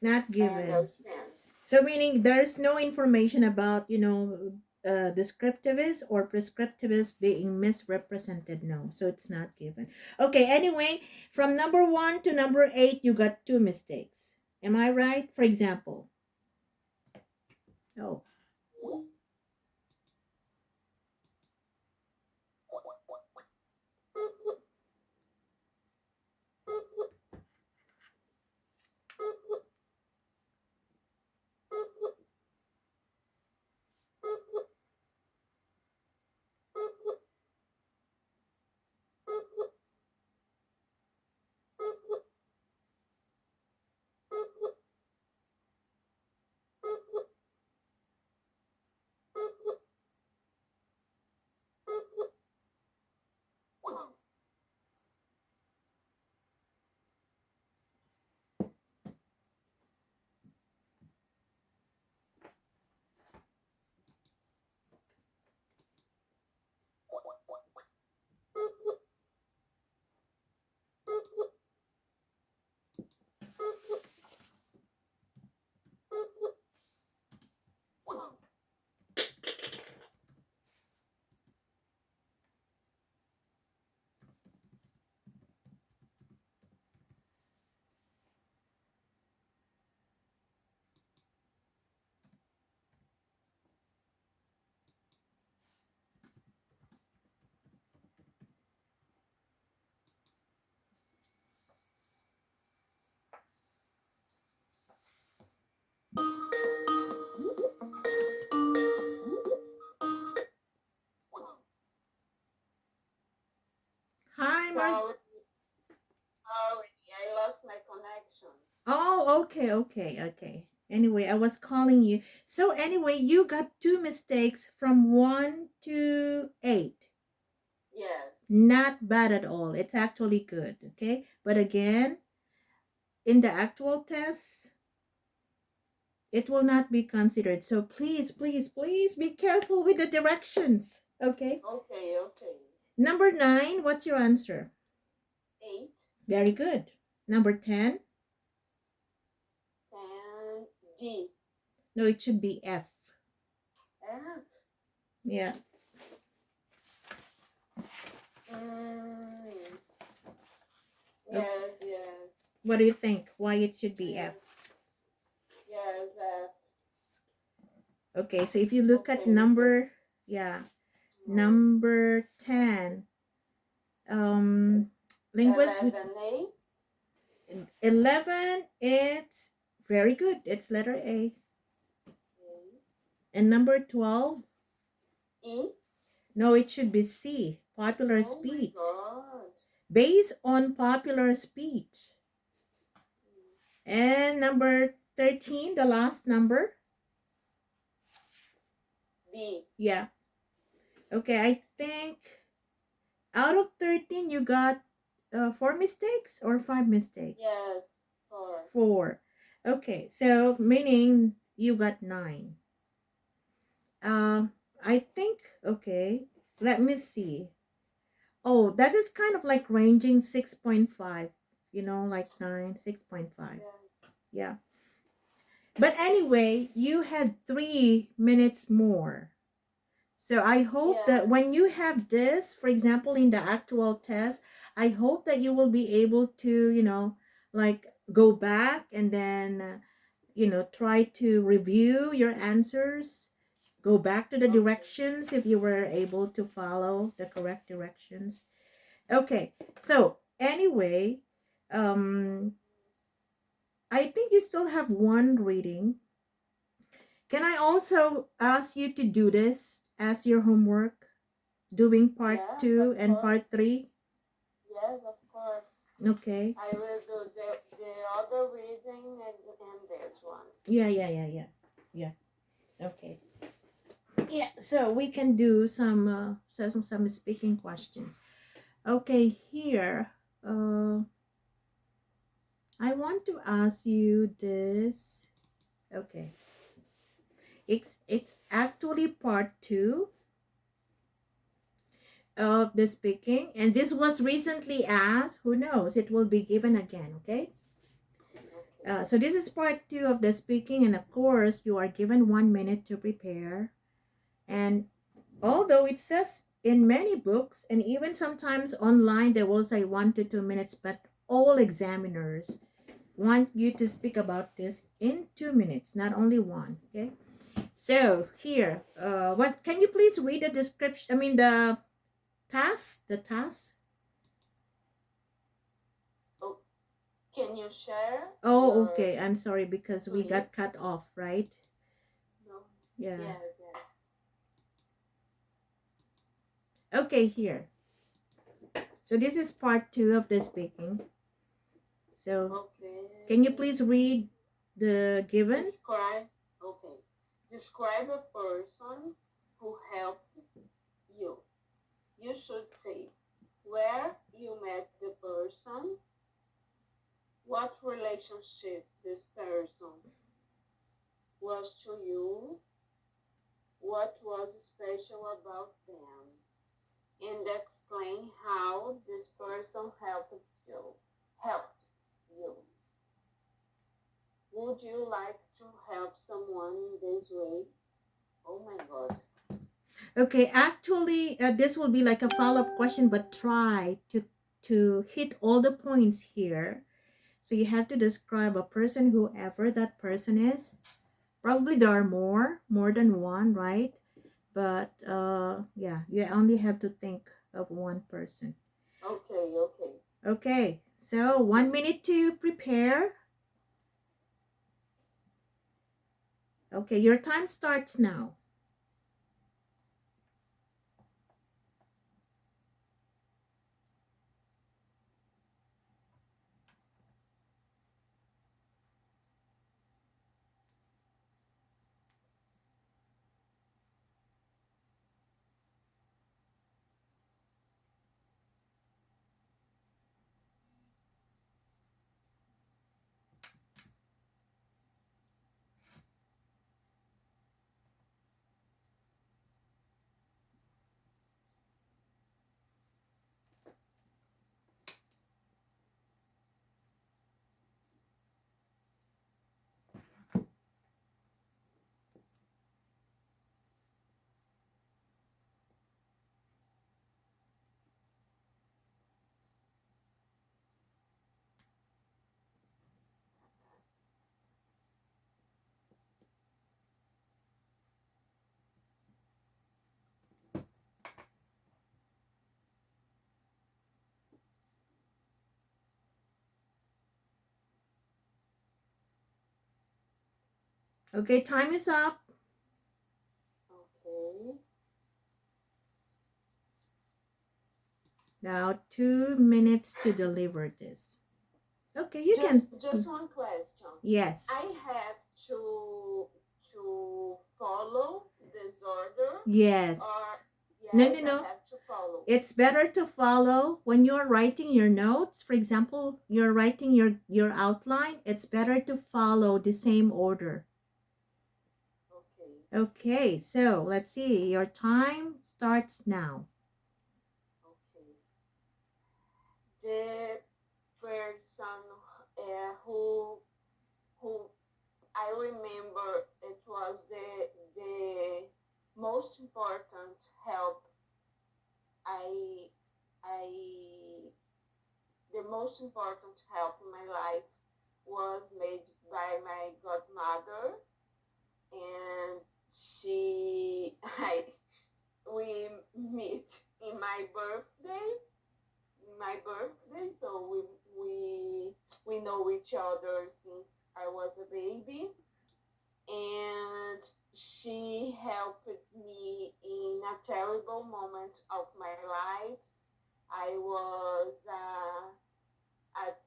Not I given. understand. So meaning there's no information about, descriptivist or prescriptivist being misrepresented. No, so it's not given. Okay, anyway, from number 1 to number 8, you got 2 mistakes. Am I right? For example, oh, Okay, okay. Anyway, I was calling you. So anyway, you got two mistakes from 1 to 8. Yes. Not bad at all. It's actually good, okay? But again, in the actual test, it will not be considered. So please, please, please be careful with the directions, okay? Okay, okay. Number 9, what's your answer? 8, Very good. Number 10? 10, D, No, it should be F. F. Yeah. Mm. Yes, yes. What do you think? Why it should be F? Yes, F. Okay, so if you look at Okay, number, yeah, number 10, linguist with 11A. 11, it's very good. It's letter A. And number 12, E. no, it should be C, popular Oh speech. my God. Based on popular speech. And number 13, the last number. B. Yeah. Okay, I think out of 13, you got 4 mistakes or 5 mistakes? Yes, 4. 4. Okay, so meaning you got 9. I think, okay, let me see. Oh, that is kind of like ranging 6.5, like 9, 6.5. Yes. Yeah. But anyway, you had 3 minutes more. So I hope that Yes. when you have this, for example, in the actual test, I hope that you will be able to, like go back and then, try to review your answers, go back to the Okay. directions if you were able to follow the correct directions. Okay, so anyway, I think you still have one reading. Can I also ask you to do this as your homework? Doing part Yes, 2 of and part course. 3? Yes, of course. Okay. I will do the other reading and this one. Yeah. Okay. Yeah, so we can do some speaking questions. Okay, here. I want to ask you this. Okay. It's actually part 2 of the speaking, and this was recently asked. Who knows, it will be given again. Okay, Okay. so this is part 2 of the speaking, and of course you are given 1 minute to prepare. And although it says in many books and even sometimes online they will say 1 to 2 minutes, but all examiners want you to speak about this in 2 minutes, not only one. Okay, so here, what can you please read the description, I mean the task. Oh, can you share Oh, your, okay. I'm sorry because we got please? cut off, right? No. Yeah. Yes, yes. Okay, here. So this is part 2 of the speaking. So Okay. can you please read the given? Okay. Describe a person who helped you. You should say where you met the person, what relationship this person was to you, what was special about them, and explain how this person helped you. Helped you. Would you like to help someone in this way? Oh my God. Okay, actually, this will be like a follow-up question, but try to hit all the points here. So you have to describe a person, whoever that person is. Probably there are more than one, right? But yeah, you only have to think of one person. Okay, okay. Okay, so 1 minute to prepare. Okay, your time starts now. Okay, time is up. Okay. Now 2 minutes to deliver this. Okay, you can. Just one question. Yes. I have to follow this order, Yes. or No, yes, no, I no. have to follow. It's better to follow when you're writing your notes. For example, you're writing your outline. It's better to follow the same order. Okay. Okay, so let's see. Your time starts now. Okay. The person who I remember it was the most important help I I the most important help in my life was made by my godmother, and she I we meet in my birthday, so we know each other since I was a baby, and she helped me in a terrible moment of my life. I was at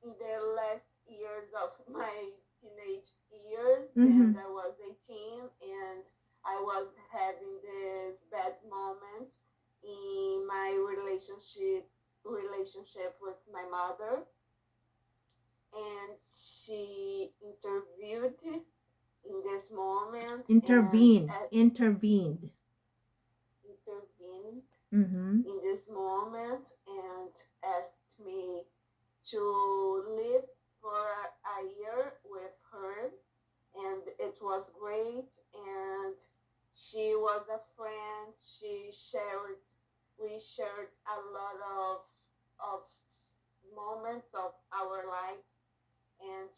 in the last years of my teenage years, and I was 18, and I was having this bad moment in my relationship with my mother, and she interviewed in this moment Intervened. intervened Mm-hmm. in this moment and asked me to live for a year with her, and it was great, and she was a friend. We shared a lot of moments of our lives, and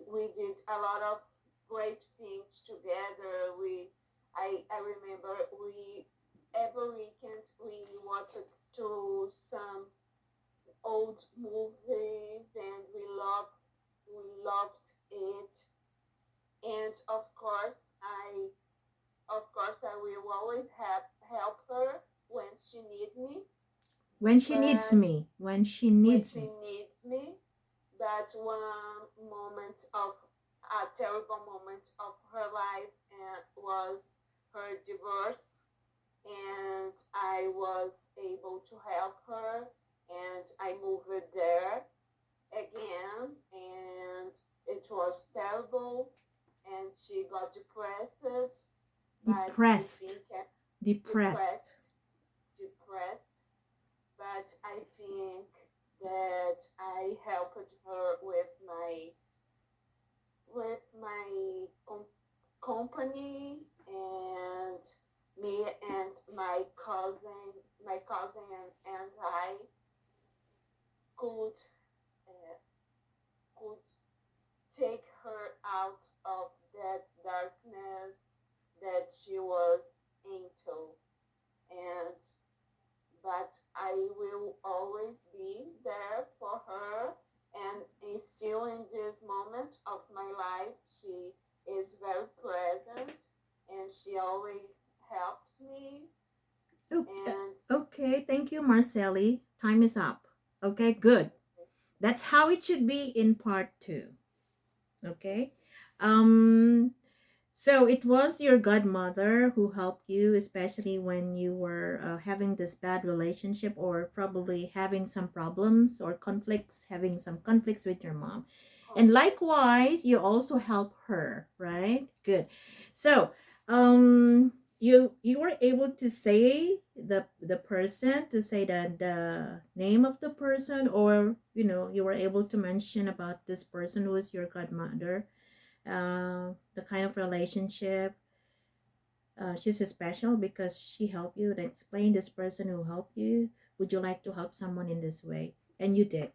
we did a lot of great things together. I remember we every weekend we watched to some old movies, and we loved it. And of course I will always help her when she needs me, When she needs but me. When she when needs she me. needs me. But one moment of a terrible moment of her life was her divorce, and I was able to help her, and I moved there again, and it was terrible, and she got depressed, but I Depressed. think Depressed. depressed, but I think that I helped her with my company, and me and my cousin and I could uh, could take her out of that darkness that she was into, and but I will always be there for her, and still in this moment of my life she is very present, and she always helps me, and Okay, thank you, Marcelli. Time is up. Okay, good. That's how it should be in part 2. Okay. Um so it was your godmother who helped you, especially when you were having this bad relationship, or probably having some problems or conflicts, having some conflicts with your mom. And likewise, you also help her, right? Good. So, you were able to say the person, to say the name of the person, or you were able to mention about this person who is your godmother, the kind of relationship. She's special because she helped you, and explain this person who helped you. Would you like to help someone in this way? And you did,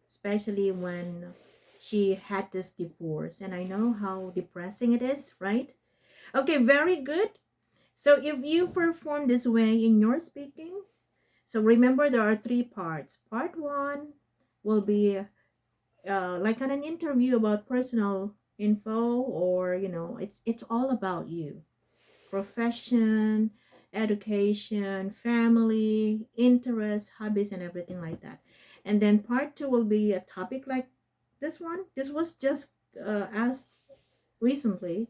especially when she had this divorce. And I know how depressing it is, right? Okay, very good. So if you perform this way in your speaking, so remember there are 3 parts. Part 1 will be like an interview about personal info, or it's all about you, profession, education, family, interests, hobbies, and everything like that. And then part two will be a topic like this one. This was just asked recently,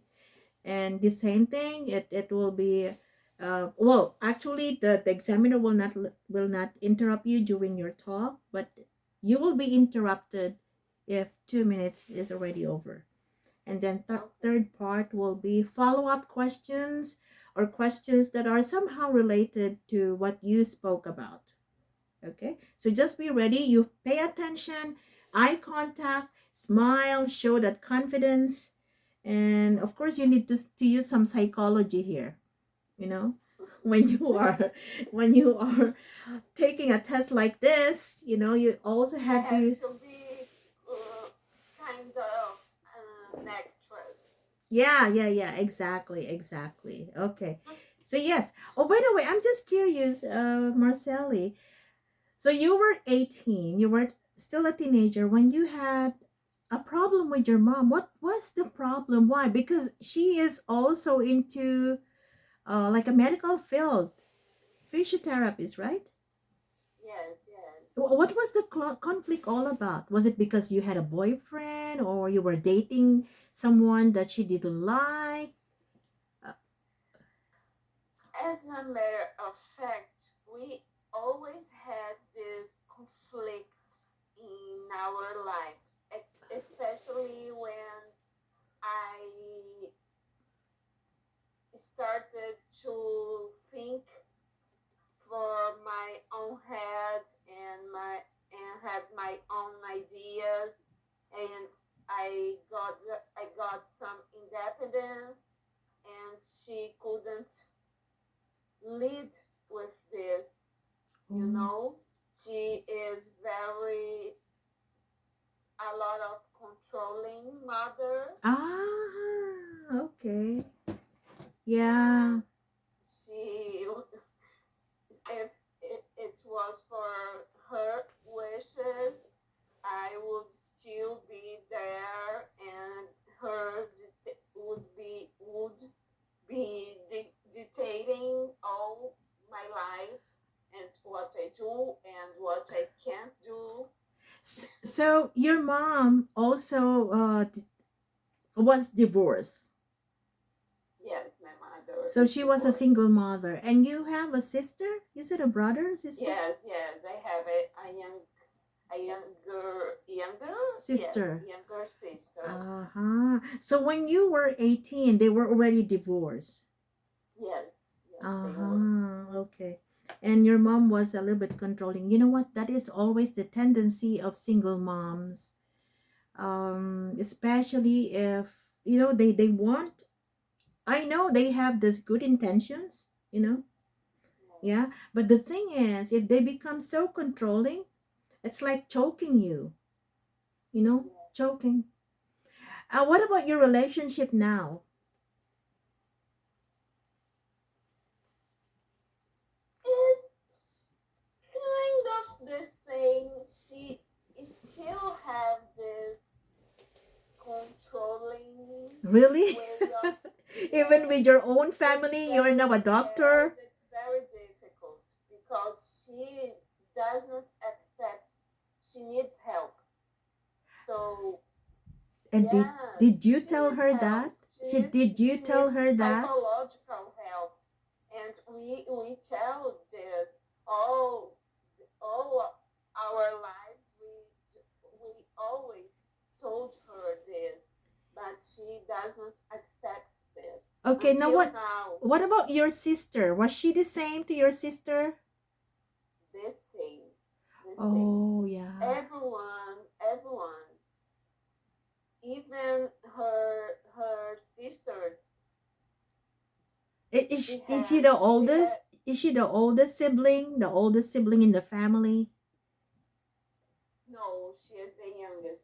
and the same thing. It will be. Well, actually, the examiner will not interrupt you during your talk, but you will be interrupted if 2 minutes is already over. And then third part will be follow-up questions, or questions that are somehow related to what you spoke about. Okay, so just be ready. You pay attention, eye contact, smile, show that confidence. And of course, you need to use some psychology here, you know when you are when you are taking a test like this, you also I have have to. to be kind of an actress. Yeah, exactly. Okay. So yes. Oh, by the way, I'm just curious, Marcelli. So you were 18. You were still a teenager when you had a problem with your mom. What was the problem? Why? Because she is also into like a medical field, physiotherapist, right? Yes, yes. What was the conflict all about? Was it because you had a boyfriend, or you were dating someone that she didn't like? Uh, As a matter of fact, we always had these conflicts in our lives, especially when I started to think for my own head and have my own ideas, and I got some independence, and she couldn't lead with this. you oh. know she is very a lot of controlling mother, Ah, okay. Yeah. and she if it was for her wishes, I would still be there, and her would be dictating all my life and what I do and what I can't do. So your mom also was divorced. Yes, my mother So is she was a divorced. single mother. And you have a sister? You said a brother, sister? Yes, yes, I have a younger, yes, Sister. younger sister. Uh-huh. So when you were 18, they were already divorced. Yes, yes, they were. Uh-huh. Okay. And your mom was a little bit controlling. You know what? That is always the tendency of single moms. Especially if, they want, I know they have this good intentions, yeah. Yes, But the thing is, if they become so controlling, it's like choking you, yes. choking. What about your relationship now? It's kind of the same. She still have this controlling Really? way of, Even yes. with your own family, you're now a Yes, doctor? it's very difficult because she does not accept she needs help. So And did yes, you she tell needs her help. that? Did you She tell needs her that? psychological help, and we tell this all our lives. We always told her this, but she doesn't accept this Okay, now until what? now. What about your sister? Was she the same to your sister? The same, the same. Oh, yeah. Everyone, even her sisters. She Is she the has she had oldest? Is she the oldest sibling? The oldest sibling in the family? No, she is the youngest.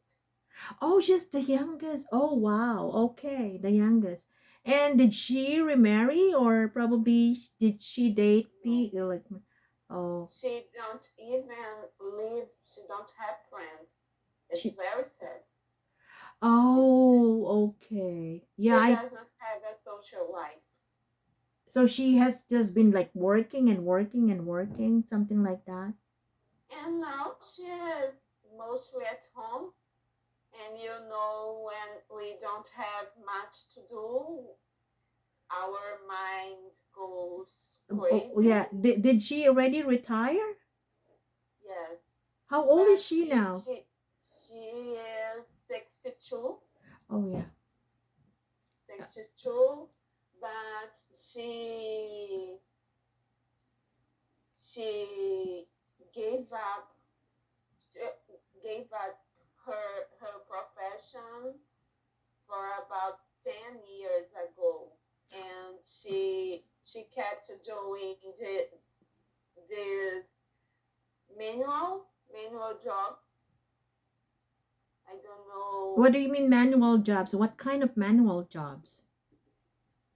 Oh, she's the youngest. Oh, wow. Okay, the youngest. And did she remarry, or probably did she date No, like? Oh, she don't even live. She don't have friends. It's she. very sad. It's Oh, okay. Yeah, she I doesn't have a social life. so she has just been like working and working and working, something like that. And now she is mostly at home. And you know, when we don't have much to do, our mind goes Oh, crazy. yeah. Did she already retire? Yes, How old is but she now? she is 62, Oh, yeah. 62, but she gave up gave up her profession for about 10 years ago, and she kept doing these manual jobs. I don't know, What do you mean manual jobs? What kind of manual jobs?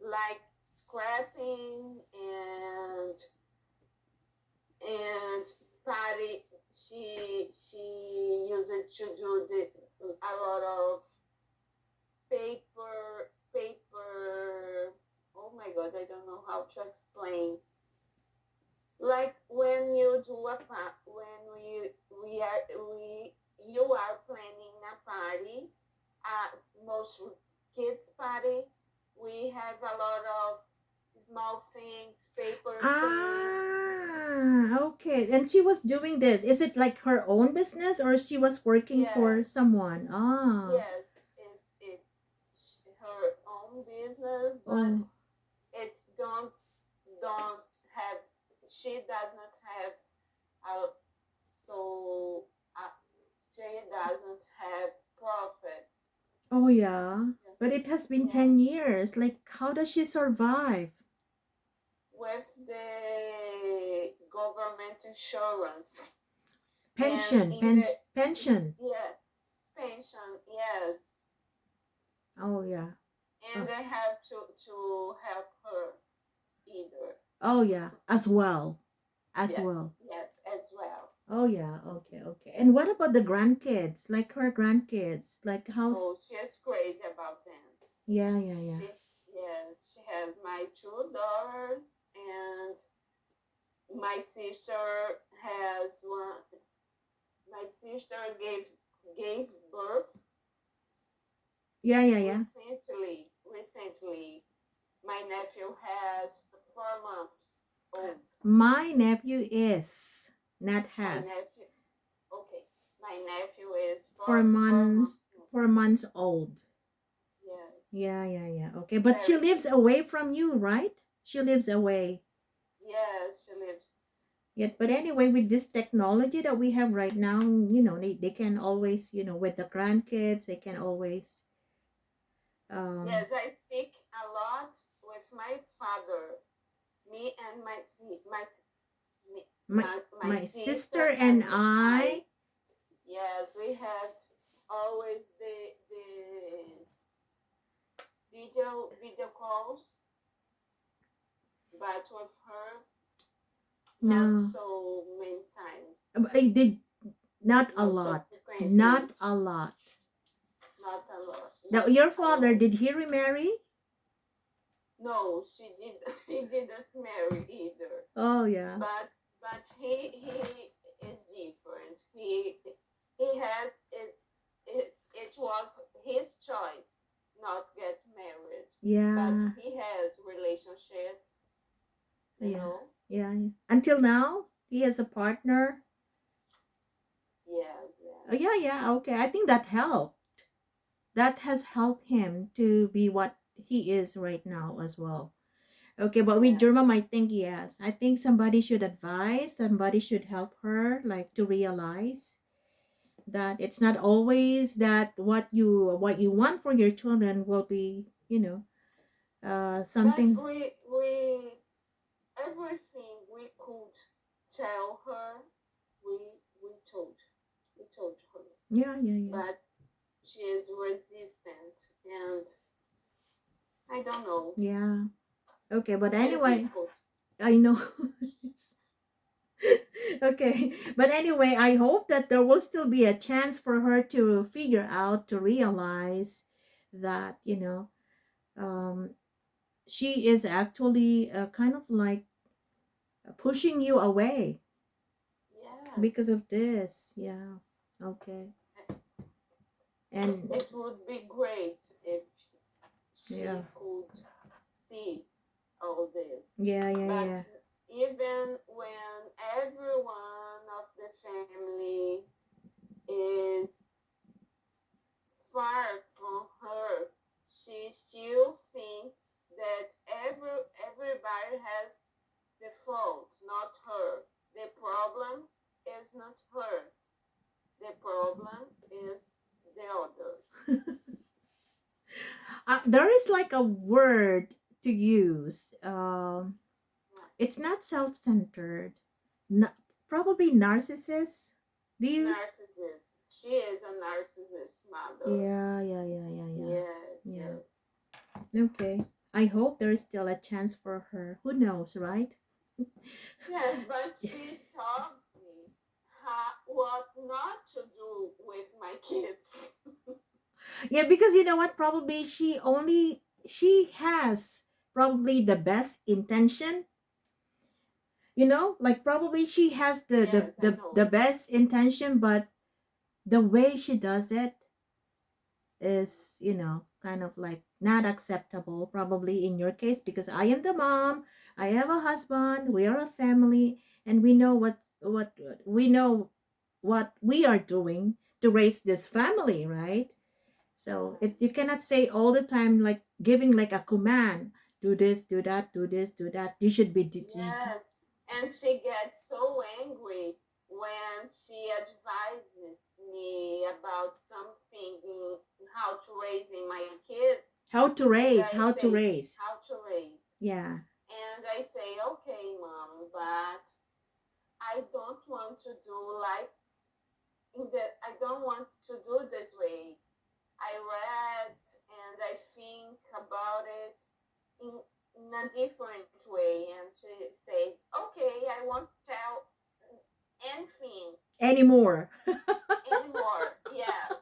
like scrapping and party. She used to do a lot of paper. Oh my god, I don't know how to explain. Like when you do when we are we you are planning a party, most kids party, we have a lot of small things, paper things. Okay. And she was doing this. Is it like her own business or she was working for Yes, someone? Ah. yes, it's her own business, but Oh. it don't have. She does not have a so she doesn't have profits. Oh, yeah. But it has been Yeah, 10 years. Like, how does she survive? with the government insurance and Pension, in the pension. yeah pension, yes, Oh, yeah. and Oh, they have to help her either. oh, yeah. As well. As Yes, well. yes, as well. Oh, yeah. Okay, okay. And what about the grandkids? Like her grandkids? Like, how's. Oh, she is crazy about them. Yeah, yeah, yeah. She yes, she has my two daughters, and my sister has one. My sister gave birth Yeah, yeah, yeah. recently. My nephew has 4 months old. My nephew is, not My has, nephew, okay. My nephew is four four months months, old. 4 months old. Yes, Yeah, yeah, yeah. Okay, but she very lives cute. away from you, right? She lives away. Yes, she lives. Yet, but anyway, with this technology that we have right now, they can always, with the grandkids, they can always, um, Yes, I speak a lot with my father. Me and me, my my my sister sister and and I. I. Yes, we have always these video calls, but with her, not No, so many times, I did not a not so lot, frequently, not a lot. not a lot, Now, not your a father, lot. did he remarry? No, she did. He didn't marry either. Oh, yeah. But he is different. He has it was his choice not get married, but Yeah, he has relationships, you yeah, know. yeah, yeah. Until now, he has a partner. Yes, Oh, yeah, yes, yeah, okay. I think that helped. That has helped him to be what he is right now as well. Okay, but with yes. Germam, I think yes. I think somebody should advise, somebody should help her, like to realize that it's not always that what you want for your children will be, But something. we everything we could tell her, we we told we told her, Yeah, yeah, yeah. but she is resistant, and I don't know. Yeah. Okay, but She's anyway, difficult. I know. Okay. But anyway, I hope that there will still be a chance for her to figure out, to realize that, um, she is actually kind of like pushing you away Yes. because of this. Yeah. Okay. And It would be great if yeah. she could see all this. Yeah, yeah, But yeah. even when everyone of the family is far from her, she still thinks that everybody has the fault, not her. The problem is not her. The problem is the others. There is like a word to use. It's not self-centered. Na- Probably narcissist. Do you? Narcissist. She is a narcissist mother. Yeah, yeah, yeah, yeah, yeah. Yes, Yeah. yes. Okay. I hope there is still a chance for her. Who knows, right? Yes, but she taught me what not to do with my kids. Yeah, because you know what? Probably she has probably the best intention. Like probably she has Yes, I the know. best intention, but the way she does it is, kind of like not acceptable, probably in your case, because I am the mom, I have a husband, we are a family, and we know what we know what we are doing to raise this family, right? So you cannot say all the time, like giving like a command, do this, do that, do this, do that. You should be Yes, and she gets so angry when she advises me about something, how to raising my kids, how to and raise, I how to say raise. how to raise, Yeah. and I say, okay, mom, but I don't want to do like I don't want to do this way. I read and I think about it in, in a different way. And she says, okay, I won't tell anything Anymore. anymore. Yes.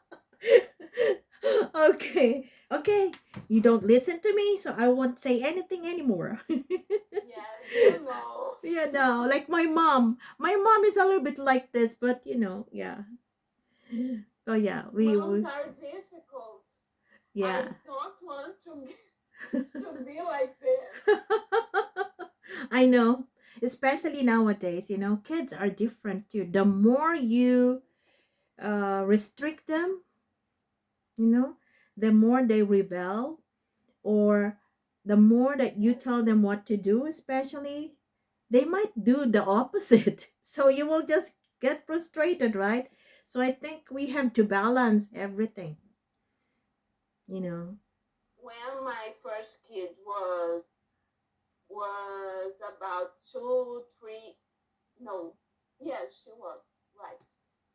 Okay. Okay. You don't listen to me, so I won't say anything anymore. Yes, you know. Yeah, no, like my mom. My mom is a little bit like this, but yeah. Oh yeah, Moms we are difficult. yeah. I don't want to be like this. I know. Especially nowadays, kids are different too. The more you restrict them, you know, the more they rebel, or the more that you Yes. tell them what to do, especially, they might do the opposite. So you will just get frustrated, right? So I think we have to balance everything, you know. When my first kid was about 2, 3, no, yes, she was right.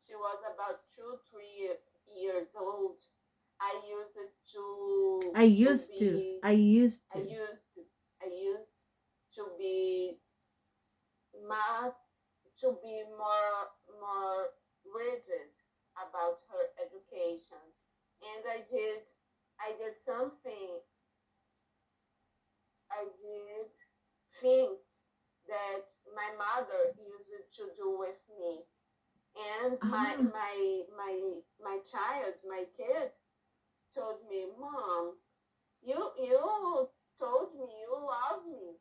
She was about 2, 3 years old. I used it I to used to. be I used I to. used I used to be ma- to be more rigid about her education, and I did something. I did things that my mother used to do with me, and Ah, my child, my kid, told me, "Mom, you told me you love me,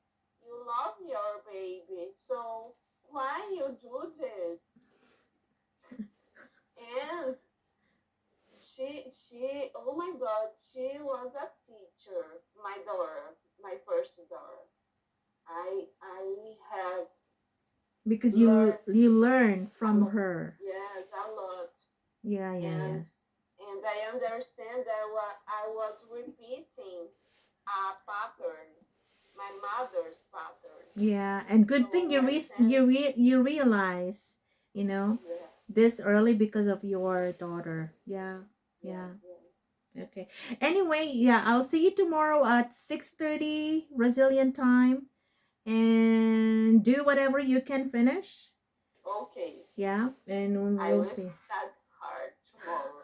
you love your baby, so why you do this?" And oh my God, she was a teacher. My daughter, my first daughter. I have because you learned you learn a from lot. her. Yes, a lot. Yeah, yeah, And yeah. I understand that I was repeating a pattern, my mother's pattern. Yeah, and good thing So I sent, you realize, you know, yes, this early because of your daughter. Yeah. yes, Yeah. yes. Okay. Anyway, yeah, I'll see you tomorrow at 6:30 Brazilian time, and do whatever you can finish. Okay. Yeah, and I we'll will see. start hard tomorrow.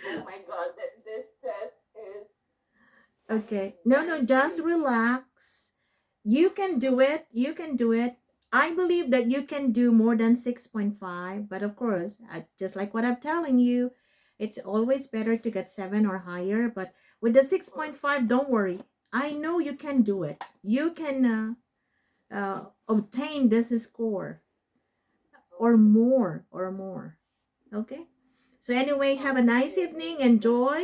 Oh my God, this test is Okay. No, very no, just tricky. relax. You can do it. You can do it. I believe that you can do more than 6.5, but of course, just like what I'm telling you, it's always better to get 7 or higher. But with the 6.5, don't worry. I know you can do it. You can obtain this score or Okay. more or more. Okay? So anyway, have a nice Okay, evening. Luisa. Enjoy.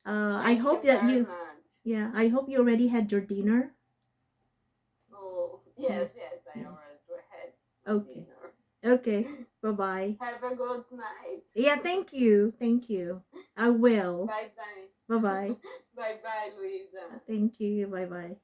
I Thank you hope that very you, much. yeah, I hope you already had your dinner. Oh, Yes. yes, yes, I Yeah. already had Okay. dinner. Okay. Bye bye. Have a good night. Yeah, thank you. Thank you. I will. Bye bye. Bye bye. Bye bye, Luisa. Thank you. Bye bye.